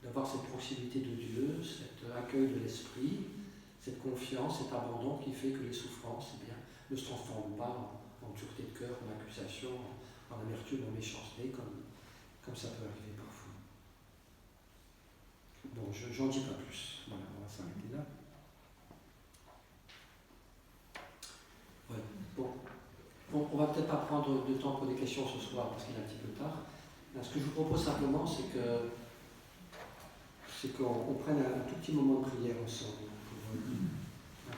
d'avoir cette proximité de Dieu, cet accueil de l'Esprit, cette confiance, cet abandon qui fait que les souffrances ne se transforment pas en dureté de cœur, en accusation, en amertume, en méchanceté, comme ça peut arriver parfois. Bon, j'en dis pas plus. Voilà, on va s'arrêter là. Ouais. Bon, on va peut-être pas prendre de temps pour des questions ce soir parce qu'il est un petit peu tard. Là, ce que je vous propose simplement, c'est qu'on prenne un tout petit moment de prière ensemble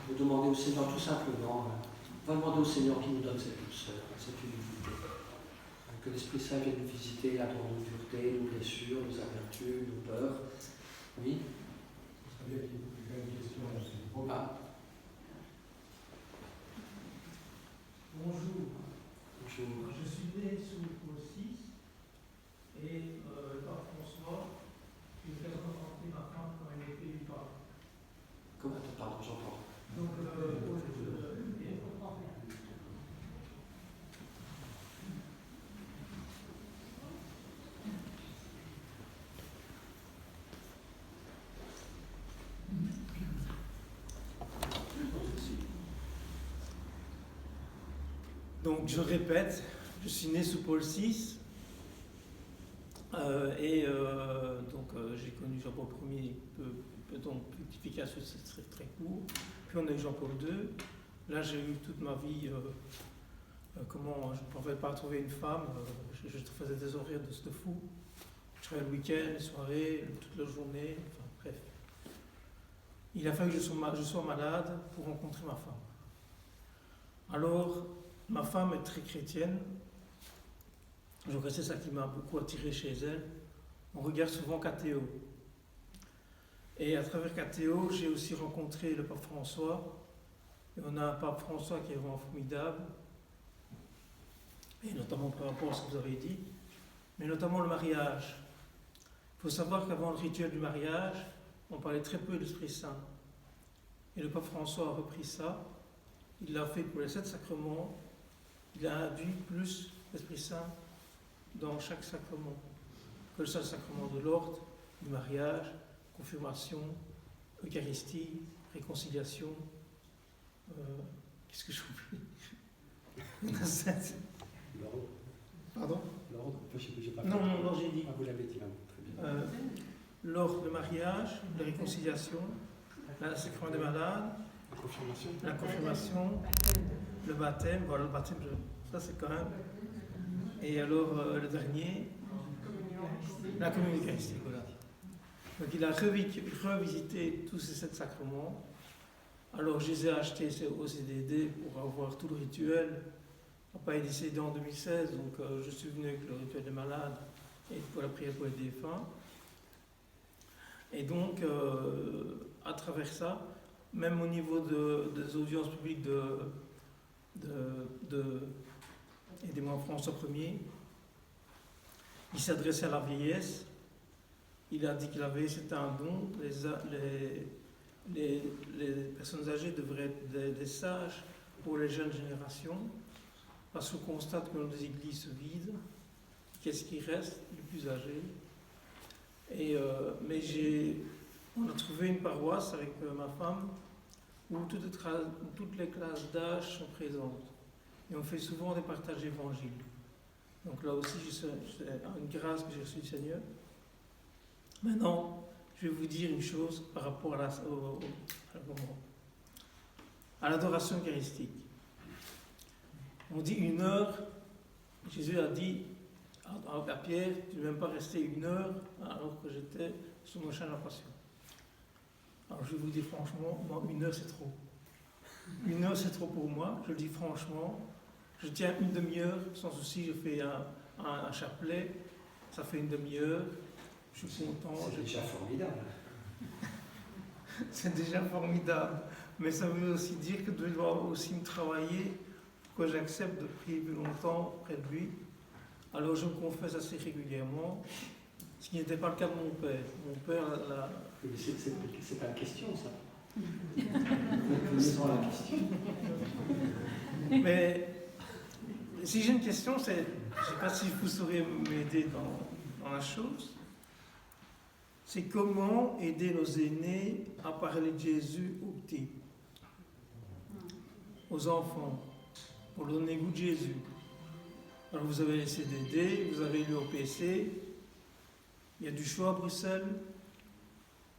pour demander au Seigneur tout simplement, on va demander au Seigneur qui nous donne cette douceur, cette humilité. que l'Esprit Saint vienne nous visiter là dans nos duretés, nos blessures, nos amertumes, nos peurs. Oui. J'ai une question. Ah. Bonjour. Bonjour. Je suis né sous Paul VI et le pape François, je vais rencontrer ma femme quand elle était du pape. Comment? Pardon, j'entends. Donc, Donc je répète, je suis né sous Paul VI j'ai connu Jean-Paul Ier, donc efficace, c'est très, très court. Puis on a eu Jean-Paul II. Là j'ai eu toute ma vie, je ne pouvais pas trouver une femme, je faisais des horaires de fou. Je travaillais le week-end, les soirées, toute la journée, enfin bref. Il a fallu que je sois malade pour rencontrer ma femme. Alors, ma femme est très chrétienne, donc c'est ça qui m'a beaucoup attiré chez elle. On regarde souvent KTO. Et à travers KTO, j'ai aussi rencontré le pape François. Et on a un pape François qui est vraiment formidable, et notamment par rapport à ce que vous avez dit, mais notamment le mariage. Il faut savoir qu'avant le rituel du mariage, on parlait très peu de l'Esprit Saint. Et le pape François a repris ça, il l'a fait pour les 7 sacrements, il a induit plus l'Esprit Saint dans chaque sacrement que le seul sacrement de l'ordre, du mariage, confirmation, Eucharistie, réconciliation. Qu'est-ce que j'oublie? Il y en a 7. L'ordre. Pardon? L'ordre. J'ai pas Non, j'ai dit. Ah, vous l'avez dit, très bien. L'ordre, le mariage, la réconciliation, le sacrement des malades, la confirmation, le baptême. Voilà, le baptême, ça c'est quand même. Et alors, le dernier, la communion eucharistique. Voilà. Donc il a revisité tous ces 7 sacrements. Alors je les ai achetés au CDD pour avoir tout le rituel. Papa est décédé en 2016, donc je suis venu avec le rituel des malades et pour la prière pour les défunts. Et donc, à travers ça, même au niveau des audiences publiques aidez-moi, François Ier, il s'adressait à la vieillesse. Il a dit que la vieillesse était un don. Les personnes âgées devraient être des sages pour les jeunes générations, parce qu'on constate que nos églises se vident. Qu'est-ce qui reste? Les plus âgés. Mais on a trouvé une paroisse avec ma femme où toutes les classes d'âge sont présentes. Et on fait souvent des partages d'évangile. Donc là aussi, c'est une grâce que j'ai reçue du Seigneur. Maintenant, je vais vous dire une chose par rapport à l'adoration eucharistique. On dit 1 heure. Jésus a dit à Pierre, tu ne veux même pas rester 1 heure alors que j'étais sous mon champ de la passion. Alors je vais vous dire franchement, moi 1 heure c'est trop. 1 heure c'est trop pour moi, je le dis franchement. Je tiens une demi-heure, sans souci, je fais un chapelet, ça fait une demi-heure, je suis content. C'est déjà formidable. C'est déjà formidable, mais ça veut aussi dire que je dois aussi me travailler pour que j'accepte de prier plus longtemps près de lui. Alors je me confesse assez régulièrement, ce qui n'était pas le cas de mon père. Mon père, Mais c'est pas la question, ça. C'est la question. Mais si j'ai une question, je ne sais pas si vous saurez m'aider dans la chose. C'est comment aider nos aînés à parler de Jésus aux petits, aux enfants, pour leur donner goût de Jésus. Alors vous avez les CDD, vous avez l'UOPC, il y a du choix à Bruxelles.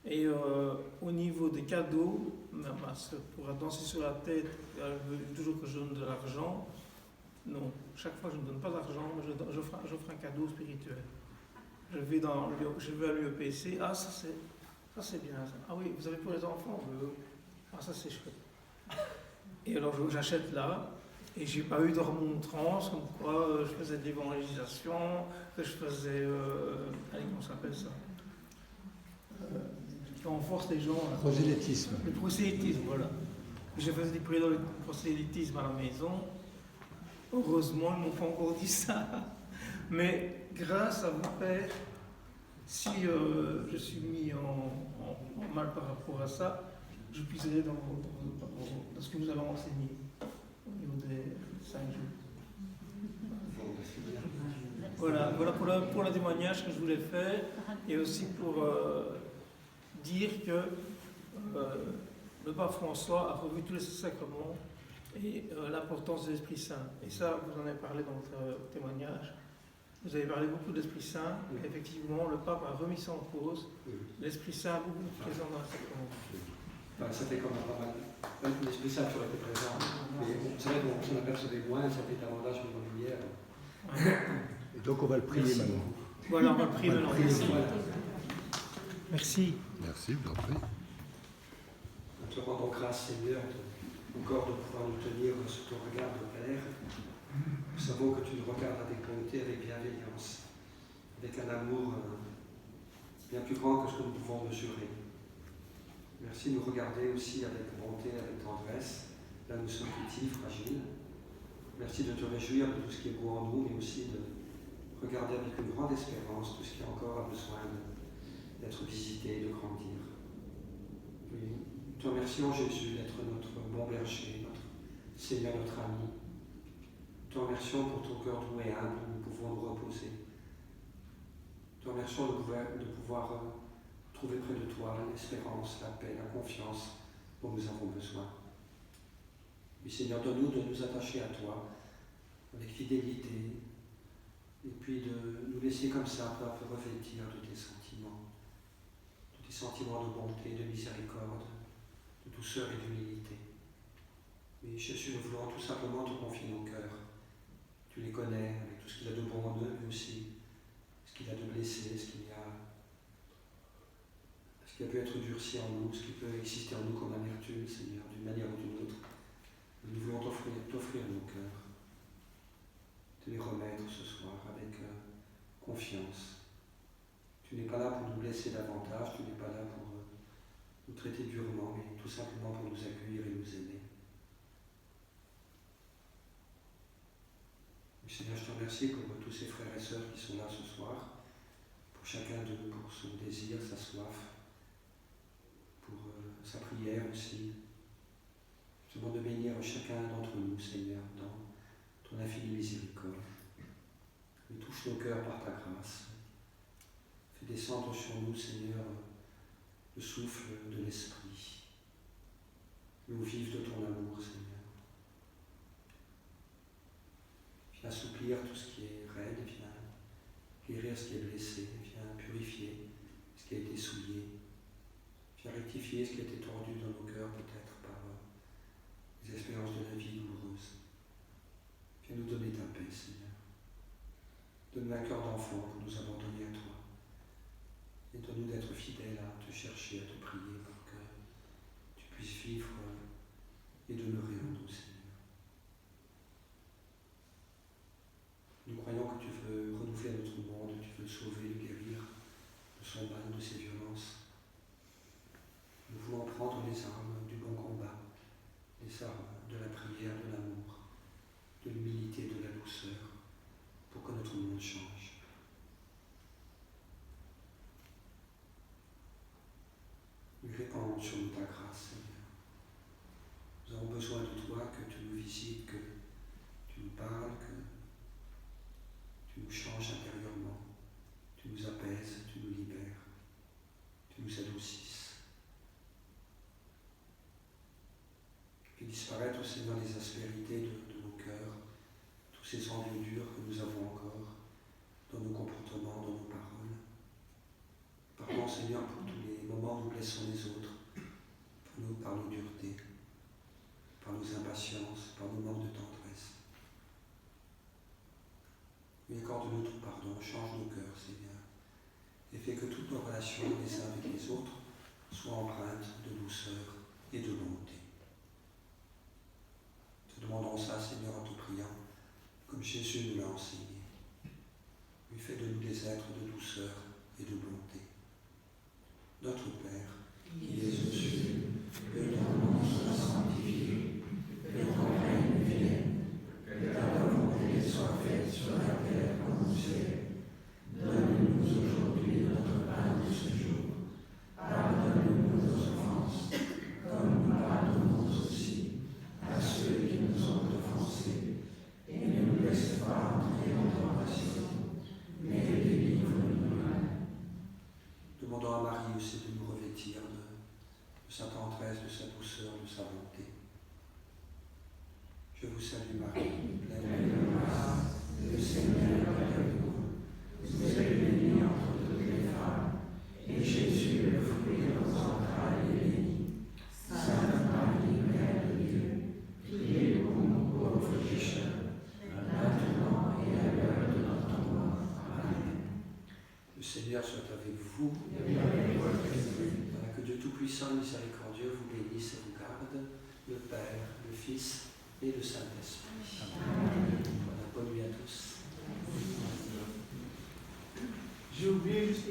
Et au niveau des cadeaux, ma soeur pourra danser sur la tête, elle veut toujours que je donne de l'argent. Non, chaque fois je ne donne pas d'argent, mais j'offre un cadeau spirituel. Je vais à l'UEPC, ah ça c'est bien ça. Ah oui, vous avez pour les enfants? Ah ça c'est chouette. Et alors j'achète là, Et j'ai pas eu de remontrance, comme quoi je faisais de l'évangélisation, que je faisais. Allez, comment ça s'appelle ça Quand on force les gens. Prosélytisme. Le prosélytisme, voilà. Je faisais du prosélytisme à la maison. Heureusement, ils ne m'ont pas encore dit ça. Mais grâce à mon père, si je suis mis en mal par rapport à ça, je puiserai dans ce que vous avez enseigné au niveau des 5 jours. Voilà pour le témoignage que je voulais faire et aussi pour dire que le pape François a revu tous les sacrements et l'importance de l'Esprit Saint. Et ça, vous en avez parlé dans votre témoignage. Vous avez parlé beaucoup de l'Esprit Saint. Oui. Effectivement, le pape a remis ça en cause. Oui. L'Esprit Saint a beaucoup présent dans le sacrement. Enfin, ça fait quand même pas mal. L'Esprit Saint toujours été présent. Mais bon, c'est vrai qu'on s'en apercevait moins, ça fait davantage mis en lumière. Et donc on va le prier Merci maintenant. beaucoup. Voilà, on va le prier maintenant. Voilà. Merci. Merci, vous en prie. Nous te rendons grâce, Seigneur, encore de pouvoir nous tenir sous ton regard de Père. Nous savons que tu nous regardes avec bonté, avec bienveillance, avec un amour bien plus grand que ce que nous pouvons mesurer. Merci de nous regarder aussi avec bonté, avec tendresse, là où nous sommes petits, fragiles. Merci de te réjouir de tout ce qui est beau en nous, mais aussi de regarder avec une grande espérance tout ce qui encore a besoin d'être visité et de grandir. Oui, nous te remercions, Jésus, d'être notre bon berger, notre Seigneur, notre ami. Nous te remercions pour ton cœur doux et humble où nous pouvons nous reposer. Nous te remercions de pouvoir trouver près de toi l'espérance, la paix, la confiance dont nous avons besoin. Oui, Seigneur, donne-nous de nous attacher à toi avec fidélité et puis de nous laisser comme ça peu à peu revêtir de tes sentiments de bonté, de miséricorde, de douceur et d'humilité. Oui, Jésus, nous voulons tout simplement te confier nos cœurs. Tu les connais avec tout ce qu'il y a de bon en eux, mais aussi ce qu'il y a de blessé, ce qui a pu être durci en nous, ce qui peut exister en nous comme amertume, Seigneur, d'une manière ou d'une autre. Nous voulons t'offrir nos cœurs, te les remettre ce soir avec confiance. Tu n'es pas là pour nous blesser davantage, tu n'es pas là pour nous traiter durement, mais tout simplement pour nous accueillir et nous aimer. Seigneur, je te remercie pour tous ces frères et sœurs qui sont là ce soir, pour chacun d'eux, pour son désir, sa soif, pour sa prière aussi. Je te demande de bénir chacun d'entre nous, Seigneur, dans ton infinie miséricorde. Et touche nos cœurs par ta grâce. Fais descendre sur nous, Seigneur, le souffle de l'Esprit. Nous vivons de ton amour, Seigneur. Viens assouplir tout ce qui est raide, viens guérir ce qui est blessé, viens purifier ce qui a été souillé, viens rectifier ce qui a été tordu dans nos cœurs, peut-être par les expériences de la vie douloureuse. Viens nous donner ta paix, Seigneur. Donne-nous un cœur d'enfant pour nous abandonner à toi. Et donne-nous d'être fidèles à te chercher, à te prier pour que tu puisses vivre et demeurer en nous, Seigneur. Nous croyons que tu veux renouveler notre monde, tu veux le sauver, le guérir de son mal, de ses violences. Nous voulons prendre les armes du bon combat, les armes de la prière, de l'amour, de l'humilité, de la douceur, pour que notre monde change. Nous répandons sur nous ta grâce, Seigneur. Nous avons besoin de toi, que tu nous visites, que tu nous parles, que tu nous changes intérieurement, tu nous apaises, tu nous libères, tu nous adoucisses. Fais disparaître, Seigneur, les aspérités de nos cœurs, tous ces enlevures que nous avons encore dans nos comportements, dans nos paroles. Pardon, Seigneur, pour tous les moments où nous blessons les autres, par nos duretés, par nos impatiences, par nos manques de tendresse. Mais accorde-nous tout pardon, change nos cœurs, Seigneur, et fais que toutes nos relations les uns avec les autres soient empreintes de douceur et de bonté. Te Demandons ça, Seigneur, en te priant, comme Jésus nous l'a enseigné. Lui fait de nous des êtres de douceur et de bonté. Notre Père, qui es aux cieux, que ton nom soit sanctifié, que ton règne vienne, que ta volonté soit faite sur la terre comme au ciel. Donne-nous aujourd'hui notre pain de ce jour. Pardonne-nous nos offenses, comme nous pardonnons aussi à ceux qui nous ont offensés. Et ne nous laisse pas entrer en tentation, mais délivre-nous du mal. Demandons à Marie aussi de nous revêtir de sa tendresse, de sa douceur, de sa bonté. Je vous salue Marie, pleine de grâce, le Seigneur est avec vous. Vous êtes bénie entre toutes les femmes, et Jésus, le fruit de vos entrailles, est béni. Sainte Marie, Mère de Dieu, priez pour nous pauvres pécheurs, maintenant et à l'heure de notre mort. Amen. Le Seigneur soit avec vous. Voilà, que Dieu Tout-Puissant et Miséricordieux vous bénisse et vous garde, le Père, le Fils et le Saint-Esprit. Voilà, bonne nuit à tous. J'ai oublié juste